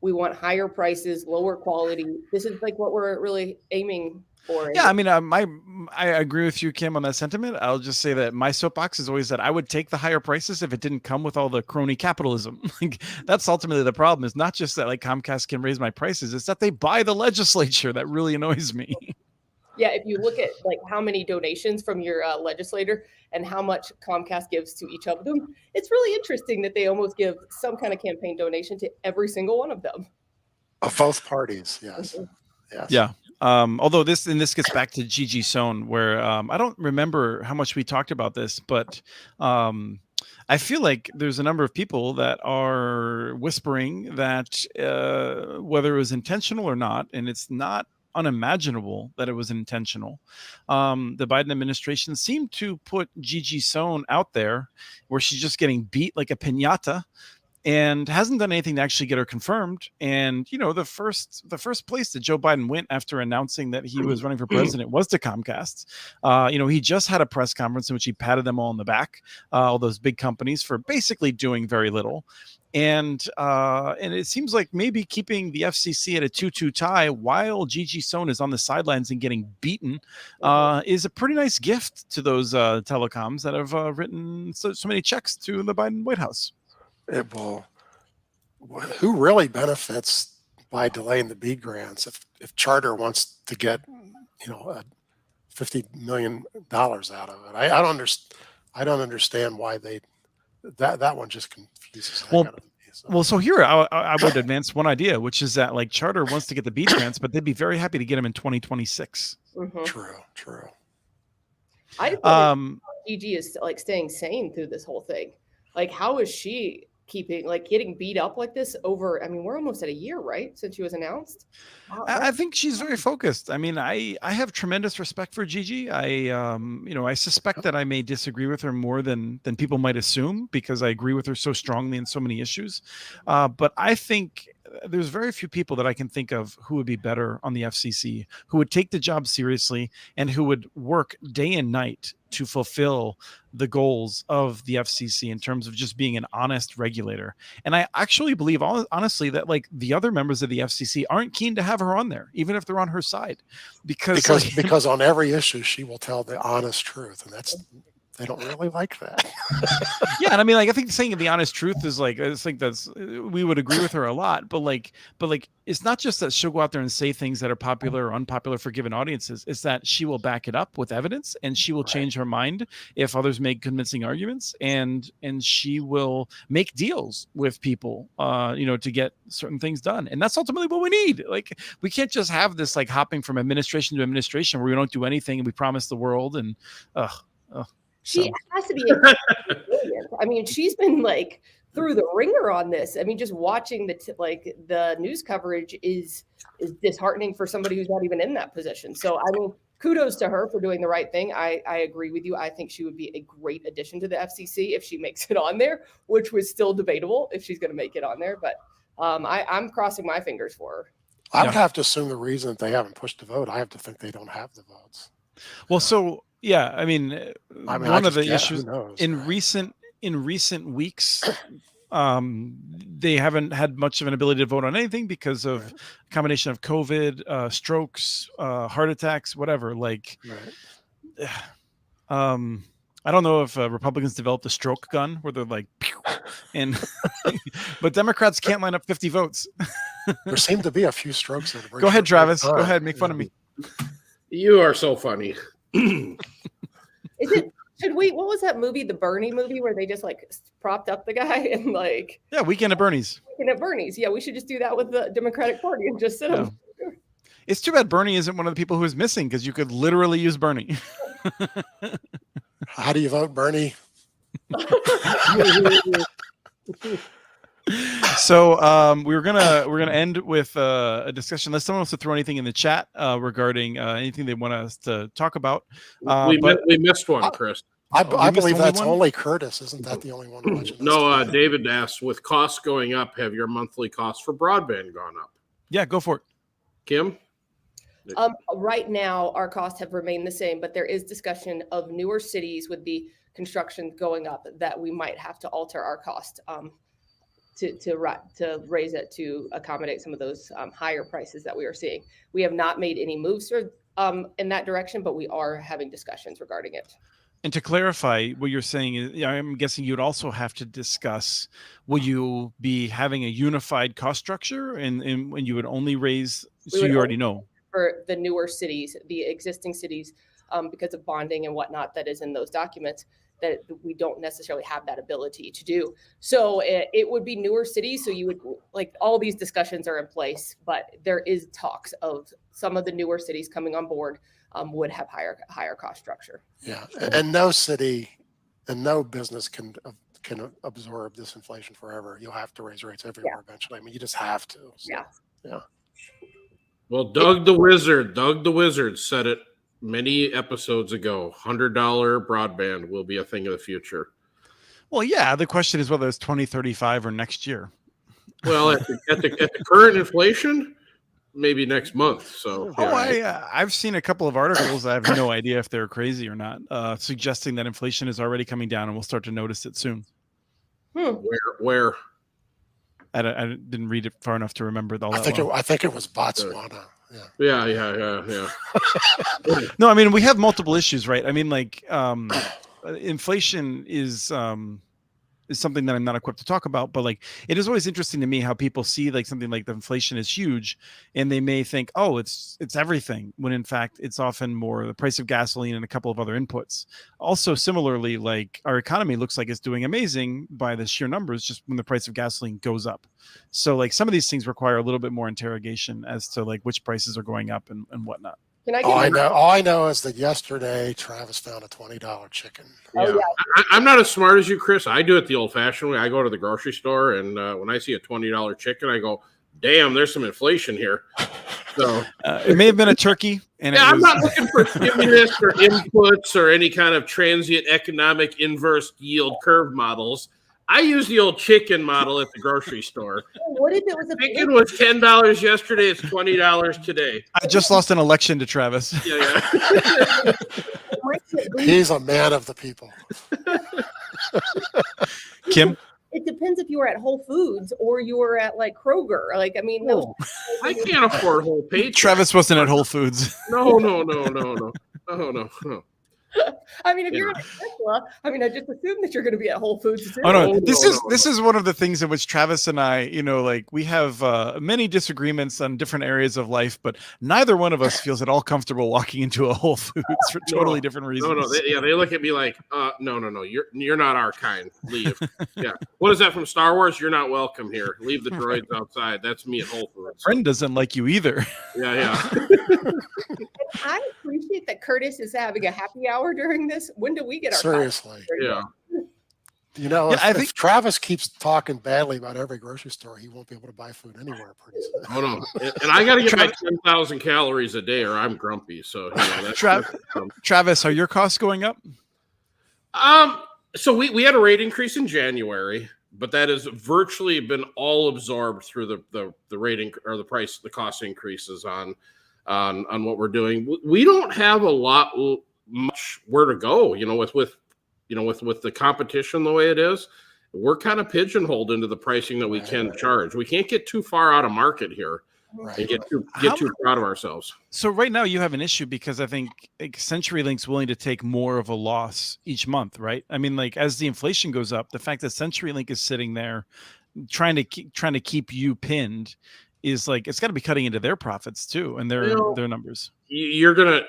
we want higher prices, lower quality. This is like what we're really aiming for. Yeah, I mean, I agree with you, Kim, on that sentiment. I'll just say that my soapbox is always that I would take the higher prices if it didn't come with all the crony capitalism. Like, that's ultimately the problem. Is not just that like Comcast can raise my prices; it's that they buy the legislature that really annoys me. Yeah, if you look at like how many donations from your legislator and how much Comcast gives to each of them, it's really interesting that they almost give some kind of campaign donation to every single one of them. Of both parties, yes. Yes. Yeah. Although this gets back to Gigi Sohn, where I don't remember how much we talked about this, but I feel like there's a number of people that are whispering that whether it was intentional or not, and it's not unimaginable that it was intentional. The Biden administration seemed to put Gigi Sohn out there where she's just getting beat like a piñata and hasn't done anything to actually get her confirmed. And, the first place that Joe Biden went after announcing that he was running for president was to Comcast. He just had a press conference in which he patted them all on the back, all those big companies, for basically doing very little. And it seems like maybe keeping the FCC at a 2-2 tie while Gigi Sohn is on the sidelines and getting beaten is a pretty nice gift to those telecoms that have written so many checks to the Biden White House. It will. Who really benefits by delaying the BEAD grants if Charter wants to get, $50 million out of it? I don't understand why that one just confuses the heck out of me. Well, so here I would advance one idea, which is that like Charter wants to get the BEAD grants, but they'd be very happy to get them in 2026. Mm-hmm. True. I think Gigi is like staying sane through this whole thing. Like, how is she getting beat up like this over? I mean, we're almost at a year, right, since she was announced. Wow. I think she's very focused. I mean, I have tremendous respect for Gigi. I suspect that I may disagree with her more than people might assume because I agree with her so strongly in so many issues. But I think there's very few people that I can think of who would be better on the FCC, who would take the job seriously and who would work day and night to fulfill the goals of the FCC in terms of just being an honest regulator. And I actually believe, honestly, that like the other members of the FCC aren't keen to have her on there, even if they're on her side, because on every issue she will tell the honest truth, and they don't really like that. Yeah, and I mean, like, I think saying the honest truth is like, I think we would agree with her a lot, but it's not just that she'll go out there and say things that are popular or unpopular for given audiences. It's that she will back it up with evidence, and she will change her mind if others make convincing arguments, and she will make deals with people, to get certain things done. And that's ultimately what we need. Like, we can't just have this like hopping from administration to administration where we don't do anything and we promise the world and She has to be brilliant. I mean, she's been like through the ringer on this. I mean, just watching the news coverage is disheartening for somebody who's not even in that position. So, I mean, kudos to her for doing the right thing. I agree with you. I think she would be a great addition to the FCC if she makes it on there, which was still debatable if she's going to make it on there. But I'm crossing my fingers for her. I would have to assume the reason that they haven't pushed the vote, I have to think they don't have the votes. Well, so yeah, I mean, one of the issues in recent weeks, they haven't had much of an ability to vote on anything because of a combination of COVID, strokes, heart attacks, whatever. Like, I don't know if Republicans developed a stroke gun where they're like, pew, and but Democrats can't line up 50 votes. There seem to be a few strokes. Go ahead, Travis. Go ahead, make fun of me. You are so funny. Should we? What was that movie, the Bernie movie, where they just like propped up the guy and like? Yeah, Weekend at Bernie's. Weekend at Bernie's. Yeah, we should just do that with the Democratic Party and just sit him. It's too bad Bernie isn't one of the people who is missing because you could literally use Bernie. How do you vote, Bernie? So we're gonna end with a discussion. Unless someone wants to throw anything in the chat regarding anything they want us to talk about. We missed one, Chris. I believe that's only Curtis. Isn't that the only one watching this? No, David asked, with costs going up, have your monthly costs for broadband gone up? Yeah, go for it. Kim? Right now, our costs have remained the same, but there is discussion of newer cities with the construction going up that we might have to alter our cost to raise it to accommodate some of those higher prices that we are seeing. We have not made any moves in that direction, but we are having discussions regarding it. And to clarify, what you're saying is, I'm guessing you'd also have to discuss, will you be having a unified cost structure and when you would only raise, so you already know. For the newer cities, the existing cities, because of bonding and whatnot that is in those documents, that we don't necessarily have that ability to do. So it would be newer cities. So you would, like, all these discussions are in place, but there is talks of some of the newer cities coming on board would have higher cost structure. Yeah, and no city and no business can absorb this inflation forever. You'll have to raise rates everywhere eventually. I mean, you just have to. So, yeah. Well, Doug the Wizard said it many episodes ago. $100 broadband will be a thing of the future. Well, yeah. The question is whether it's 2035 or next year. Well, at the current inflation, maybe next month. So, I've seen a couple of articles. I have no idea if they're crazy or not, suggesting that inflation is already coming down and we'll start to notice it soon. Where? I didn't read it far enough to remember all that. I think it was Botswana. Yeah. No, I mean, we have multiple issues, right? I mean, like, inflation is something that I'm not equipped to talk about, but like, it is always interesting to me how people see like something like the inflation is huge and they may think, oh, it's everything, when in fact it's often more the price of gasoline and a couple of other inputs. Also, similarly, like, our economy looks like it's doing amazing by the sheer numbers just when the price of gasoline goes up. So like, some of these things require a little bit more interrogation as to like which prices are going up and whatnot. All I know is that yesterday Travis found a $20 chicken. Yeah. I'm not as smart as you, Chris. I do it the old-fashioned way. I go to the grocery store, and when I see a $20 chicken, I go, "Damn, there's some inflation here." So it may have been a turkey. And I'm not looking for stimulus or inputs or any kind of transient economic inverse yield curve models. I use the old chicken model at the grocery store. What if it was chicken was $10 yesterday? It's $20 today. I just lost an election to Travis. Yeah. He's a man of the people. Kim? It depends if you were at Whole Foods or you were at like Kroger. Like, I mean, I can't afford whole paycheck. Travis wasn't at Whole Foods. No. I mean, if you're at Tesla, I mean, I just assume that you're going to be at Whole Foods too. Oh no, this is one of the things in which Travis and I, like, we have many disagreements on different areas of life, but neither one of us feels at all comfortable walking into a Whole Foods for totally different reasons. They look at me like, no, you're not our kind. Leave. Yeah. What is that from Star Wars? You're not welcome here. Leave the droids outside. That's me at Whole Foods. Friend doesn't like you either. Yeah. I appreciate that Curtis is having a happy hour during this. When do we get our seriously? Yeah. If Travis keeps talking badly about every grocery store, he won't be able to buy food anywhere pretty soon. Hold on. And I got to get my 10,000 calories a day or I'm grumpy. So, Travis, are your costs going up? So we had a rate increase in January, but that has virtually been all absorbed through the rating or the cost increases on what we're doing. We don't have much where to go, with the competition the way it is. We're kind of pigeonholed into the pricing that we can charge. We can't get too far out of market here and get too proud of ourselves. So right now you have an issue because I think CenturyLink's willing to take more of a loss each month, right? I mean, like as the inflation goes up, the fact that CenturyLink is sitting there trying to keep you pinned is like, it's got to be cutting into their profits too and their numbers. You're gonna,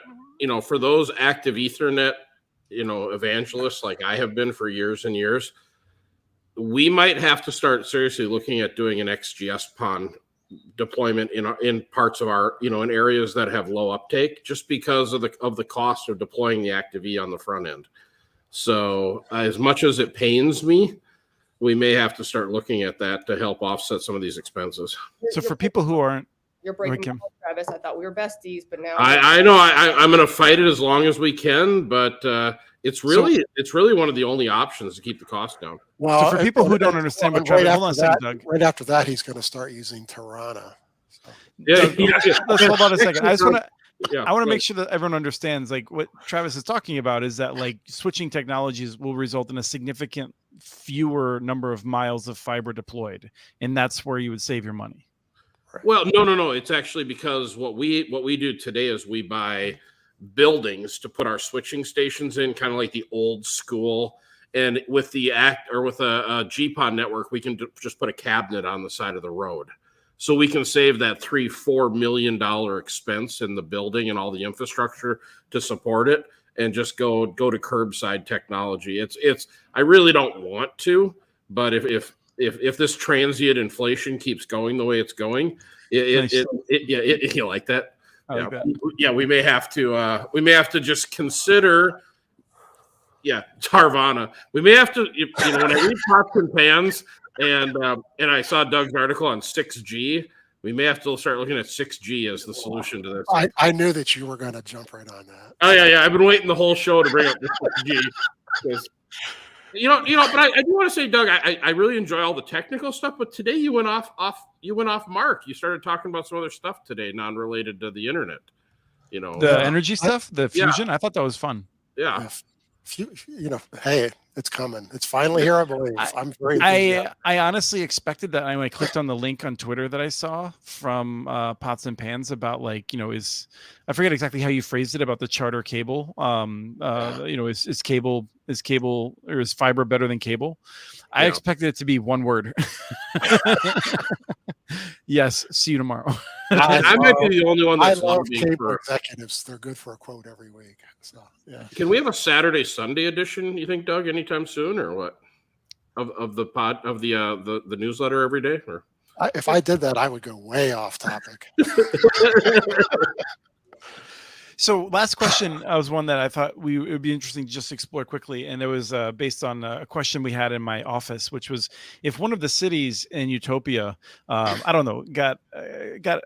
for those active Ethernet, evangelists like I have been for years and years, we might have to start seriously looking at doing an XGS-PON deployment in parts of our, in areas that have low uptake, just because of the cost of deploying the active E on the front end. So as much as it pains me, we may have to start looking at that to help offset some of these expenses. So for people who aren't, you're breaking my heart, Travis. I thought we were besties, but now I know I'm going to fight it as long as we can, but it's really one of the only options to keep the cost down. Well, so for people who don't understand what Travis, hold on a second, Doug. Right after that, he's going to start using Tirana. So. Let's hold on a second. I want to make sure that everyone understands, like what Travis is talking about is that like switching technologies will result in a significant fewer number of miles of fiber deployed, and that's where you would save your money. Well, no. It's actually because what we do today is we buy buildings to put our switching stations in, kind of like the old school. And with a GPON network, we can just put a cabinet on the side of the road. So we can save that $3-4 million expense in the building and all the infrastructure to support it, and just go to curbside technology. I really don't want to, but if this transient inflation keeps going the way it's going, you like that? Yeah, we may have to just consider. Yeah, Tarvana. We may have to, when I read pots and pans, and I saw Doug's article on 6G, we may have to start looking at 6G as the solution to this. I knew that you were going to jump right on that. Oh yeah. I've been waiting the whole show to bring up the 6G. Because, but I do want to say, Doug, I really enjoy all the technical stuff, but today you went off mark. You started talking about some other stuff today, non-related to the internet. The energy stuff, the fusion. Yeah. I thought that was fun. Yeah. Hey, it's coming. It's finally here, I believe. I honestly expected that. I clicked on the link on Twitter that I saw from Pots and Pans about I forget exactly how you phrased it about the charter cable. Is cable or is fiber better than cable? I expected it to be one word. Yes. See you tomorrow. I might be the only one that's I love cable executives. They're good for a quote every week. So yeah. Can we have a Saturday Sunday edition, you think, Doug, anytime soon, or what? Of the newsletter every day? Or if I did that, I would go way off topic. So last question was one that I thought it would be interesting to just explore quickly. And it was based on a question we had in my office, which was if one of the cities in Utopia, I don't know, got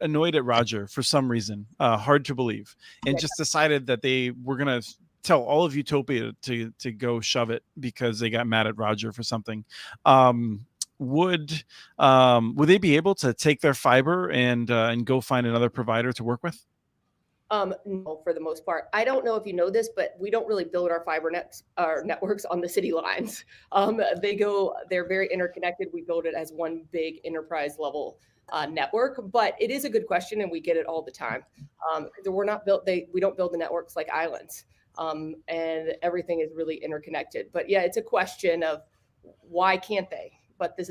annoyed at Roger for some reason, hard to believe, and just decided that they were going to tell all of Utopia to go shove it because they got mad at Roger for something. Would they be able to take their fiber and go find another provider to work with? No, for the most part. I don't know if you know this, but we don't really build our fiber networks on the city lines. They're very interconnected. We build it as one big enterprise level network, but it is a good question, and we get it all the time. We're not built. We don't build the networks like islands, and everything is really interconnected. But yeah, it's a question of why can't they? But this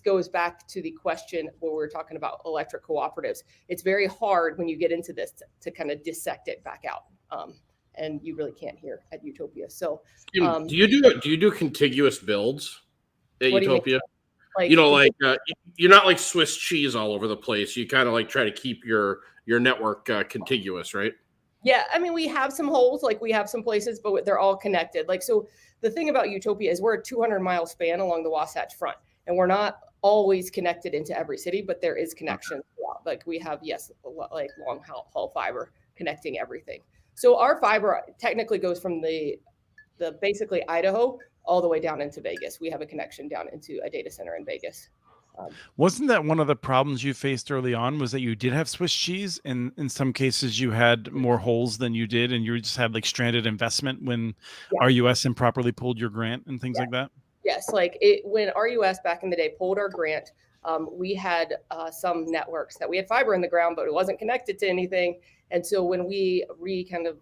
goes back to the question where we're talking about electric cooperatives. It's very hard when you get into this to kind of dissect it back out, and you really can't here at Utopia. So, do you do contiguous builds at Utopia? You're not like Swiss cheese all over the place. You kind of like try to keep your network contiguous, right? Yeah, I mean, we have some holes, we have some places, but they're all connected. So the thing about Utopia is we're a 200-mile span along the Wasatch Front, and we're not always connected into every city, but there is connection. We have, long haul fiber connecting everything. So our fiber technically goes from the basically Idaho all the way down into Vegas. We have a connection down into a data center in Vegas. Wasn't that one of the problems you faced early on, was that you did have Swiss cheese, and in some cases you had more holes than you did, and you just had like stranded investment when RUS improperly pulled your grant and things like that? Yes, like when RUS back in the day pulled our grant, we had some networks that we had fiber in the ground, but it wasn't connected to anything. And so when we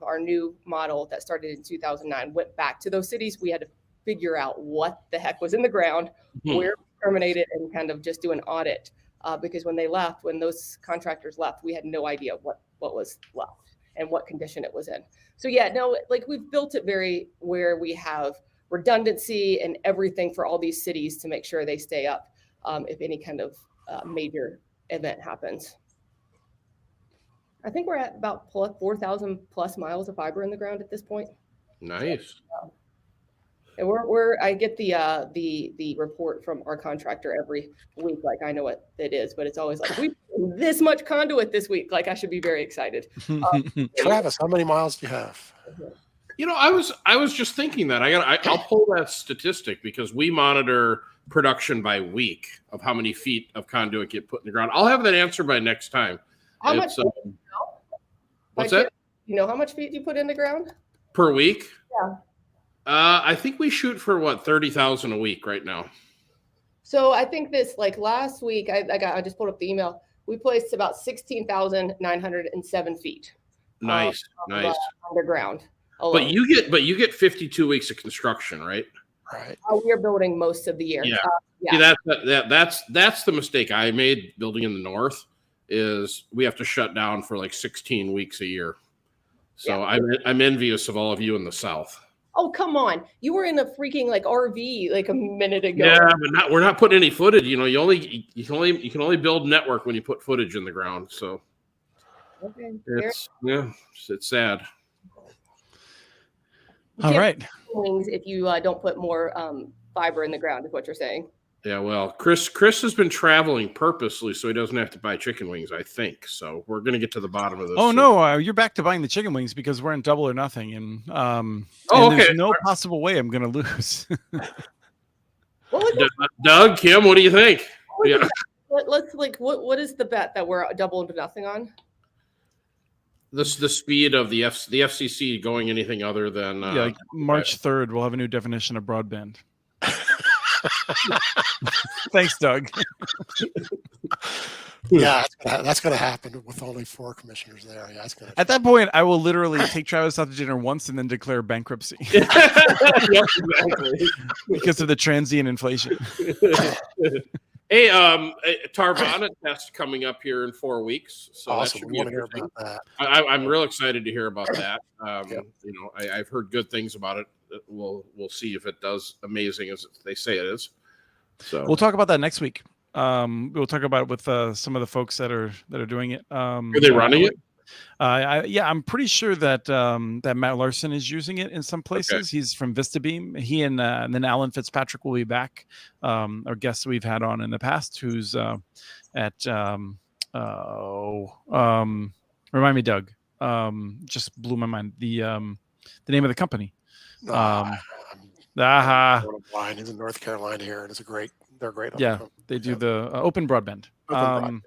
our new model that started in 2009 went back to those cities, we had to figure out what the heck was in the ground, where we terminated, and kind of just do an audit. Because when those contractors left, we had no idea what was left and what condition it was in. So like we've built it where we have redundancy and everything for all these cities to make sure they stay up if any kind of major event happens. I think we're at about 4,000 plus miles of fiber in the ground at this point. Nice. And I get the report from our contractor every week. Like I know what it is, but it's always like, we put this much conduit this week. Like I should be very excited. Travis, how many miles do you have? I was just thinking that I'll pull that statistic because we monitor production by week of how many feet of conduit get put in the ground. I'll have that answer by next time. How much? What's that? You know how much feet you put in the ground per week? Yeah. I think we shoot for 30,000 a week right now. So I think this, like last week, I just pulled up the email. We placed about 16,907 feet. Nice. Underground. But you get 52 weeks of construction, right? Right. We are building most of the year. Yeah. Yeah. See, that's the mistake I made building in the north, is we have to shut down for like 16 weeks a year. So I'm envious of all of you in the south. Oh, come on. You were in a freaking like RV like a minute ago. Yeah, but we're not putting any footage. You can only build network when you put footage in the ground. So it's sad. All right. If you don't put more fiber in the ground, is what you're saying. Yeah, well, Chris has been traveling purposely so he doesn't have to buy chicken wings, I think. So we're going to get to the bottom of this. Oh, no, you're back to buying the chicken wings because we're in Double or Nothing. And, okay. There's no possible way I'm going to lose. Doug, Kim, what do you think? Yeah. What is the bet that we're Double or Nothing on? The speed of the FCC going anything other than March 3rd, we'll have a new definition of broadband. Thanks, Doug. Yeah, that's going to happen with only 4 commissioners there. Yeah, at that point, I will literally take Travis out to dinner once and then declare bankruptcy. Yep, exactly. Because of the transient inflation. Hey, Tarvana test coming up here in 4 weeks. So awesome. That should we be want to hear about that. I'm real excited to hear about that. I've heard good things about it. We'll see if it does amazing as they say it is. So we'll talk about that next week. We'll talk about it with some of the folks that are doing it. Are they running it? I'm pretty sure that that Matt Larson is using it in some places. Okay. He's from VistaBeam. He and then Alan Fitzpatrick will be back. Our guests we've had on in the past, who's at remind me, Doug. Just blew my mind. The name of the company. He's in North Carolina here, and they're great. Yeah, they do the open broadband. Yep.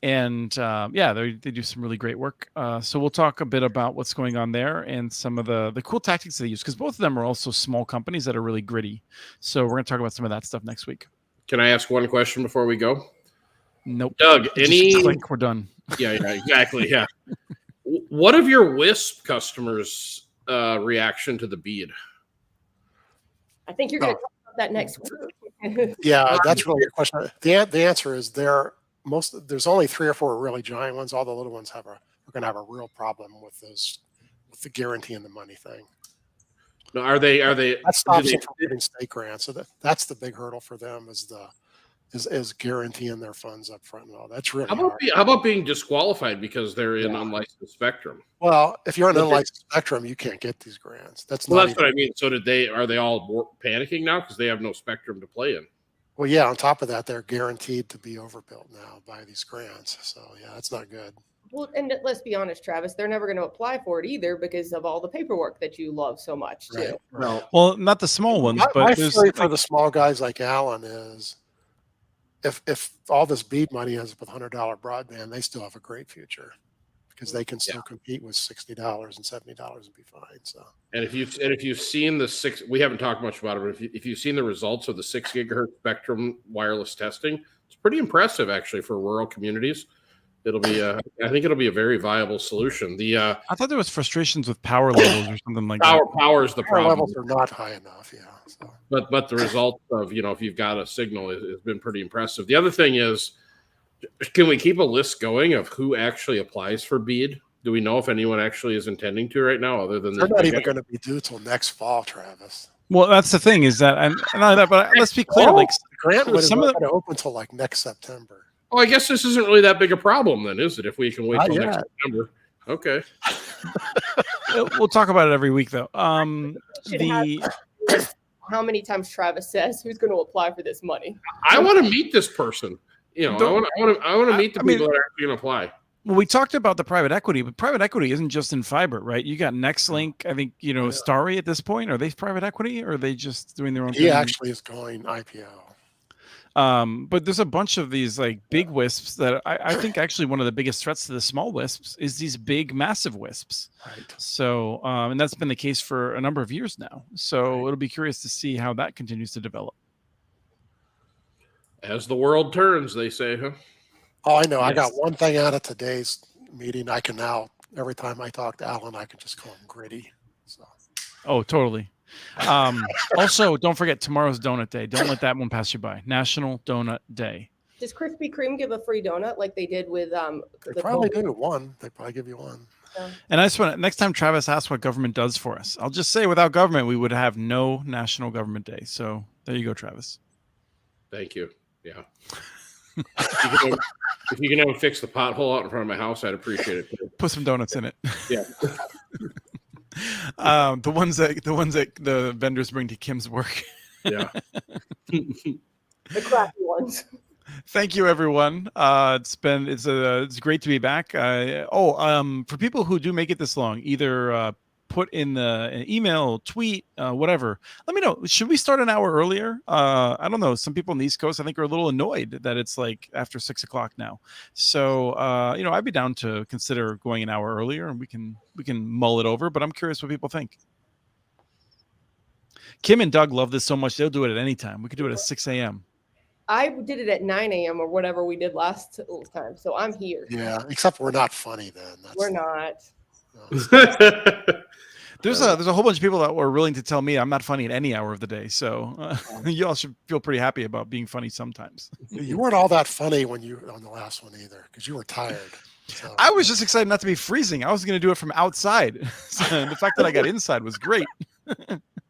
And they do some really great work. So we'll talk a bit about what's going on there and some of the cool tactics they use, because both of them are also small companies that are really gritty. So we're going to talk about some of that stuff next week. Can I ask one question before we go? Nope. Doug, we're done. Yeah, exactly. Yeah. What of your WISP customers' reaction to the BEAD? I think you're going to talk about that next week. Yeah, that's really a question. The answer is there's only 3 or 4 really giant ones. All the little ones are going to have a real problem with the guarantee and the money thing. No, are they? That stops them from getting state grants. So that's the big hurdle for them is guaranteeing their funds up front and all. That's really hard. How about being disqualified because they're in unlicensed spectrum? Well, if you're in unlicensed spectrum, you can't get these grants. That's what I mean. So are they all panicking now because they have no spectrum to play in? Well, yeah. On top of that, they're guaranteed to be overbuilt now by these grants. So yeah, that's not good. Well, and let's be honest, Travis, they're never going to apply for it either because of all the paperwork that you love so much too. Right. Well, not the small ones, but my there's theory for the small guys like Alan is if all this BEAD money ends up with $100 broadband, they still have a great future because they can still compete with $60 and $70 and be fine. So, and if you've seen the we haven't talked much about it, but if you've seen the results of the 6 gigahertz spectrum wireless testing, it's pretty impressive actually for rural communities. It'll be I think it'll be a very viable solution. I thought there was frustrations with power levels or something like that. Power is the problem. Levels are not high enough, yeah. So. But the result of if you've got a signal has been pretty impressive. The other thing is, can we keep a list going of who actually applies for BEAD? Do we know if anyone actually is intending to right now, other than they're not even going to be due till next fall, Travis? Well, that's the thing is that, and not that, but let's be clear, like the grant would some of going to open until like next September. Oh, I guess this isn't really that big a problem then, is it? If we can wait till next September. Okay. We'll talk about it every week, though. How many times Travis says who's going to apply for this money? I want to meet this person. I want to meet the people that are actually going to apply. Well, we talked about the private equity, but private equity isn't just in fiber, right? You got Nextlink, I think, Starry at this point. Are they private equity or are they just doing their own thing? He actually is going IPO. But there's a bunch of these like big wisps that I think actually one of the biggest threats to the small wisps is these big, massive wisps. Right. So, and that's been the case for a number of years now. So it'll be curious to see how that continues to develop. As the world turns, they say, huh? Oh, I know. Yes. I got one thing out of today's meeting. I can now, every time I talk to Alan, I can just call him Gritty. So. Oh, totally. Also, don't forget tomorrow's donut day. Don't let that one pass you by. National Donut Day. Does Krispy Kreme give a free donut like they did with They probably do one. They probably give you one. Yeah. And I just want to, next time Travis asks what government does for us, I'll just say without government, we would have no National Government Day. So there you go, Travis. Thank you. Yeah. If you can fix the pothole out in front of my house, I'd appreciate it too. Put some donuts in it. Yeah. The ones that the vendors bring to Kim's work. Yeah. The crappy ones. Thank you, everyone. It's great to be back. For people who do make it this long, either put in an email, tweet, whatever. Let me know. Should we start an hour earlier? I don't know. Some people on the East Coast, I think, are a little annoyed that it's like after 6 o'clock now. So, I'd be down to consider going an hour earlier, and we can mull it over. But I'm curious what people think. Kim and Doug love this so much; they'll do it at any time. We could do it at 6 a.m. I did it at 9 a.m. or whatever we did last time. So I'm here. Yeah, except we're not funny then. We're not. There's a whole bunch of people that were willing to tell me I'm not funny at any hour of the day. So you all should feel pretty happy about being funny sometimes. You weren't all that funny on the last one either because you were tired. So. I was just excited not to be freezing. I was going to do it from outside. So the fact that I got inside was great.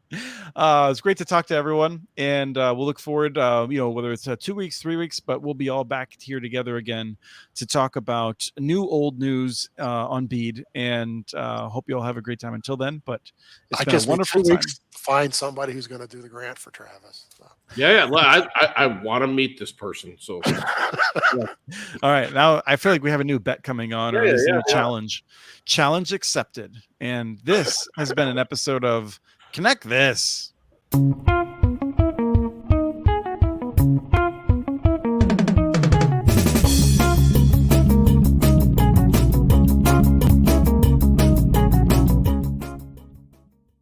It's great to talk to everyone, and we'll look forward, whether it's 2 weeks, 3 weeks, but we'll be all back here together again to talk about old news on BEAD, and hope you all have a great time until then. But it's been a wonderful 2 time. weeks to find somebody who's going to do the grant for Travis. So. Yeah. I want to meet this person. So, yeah. All right, now I feel like we have a new bet coming on, or a challenge. Challenge accepted, and this has been an episode of Connect This.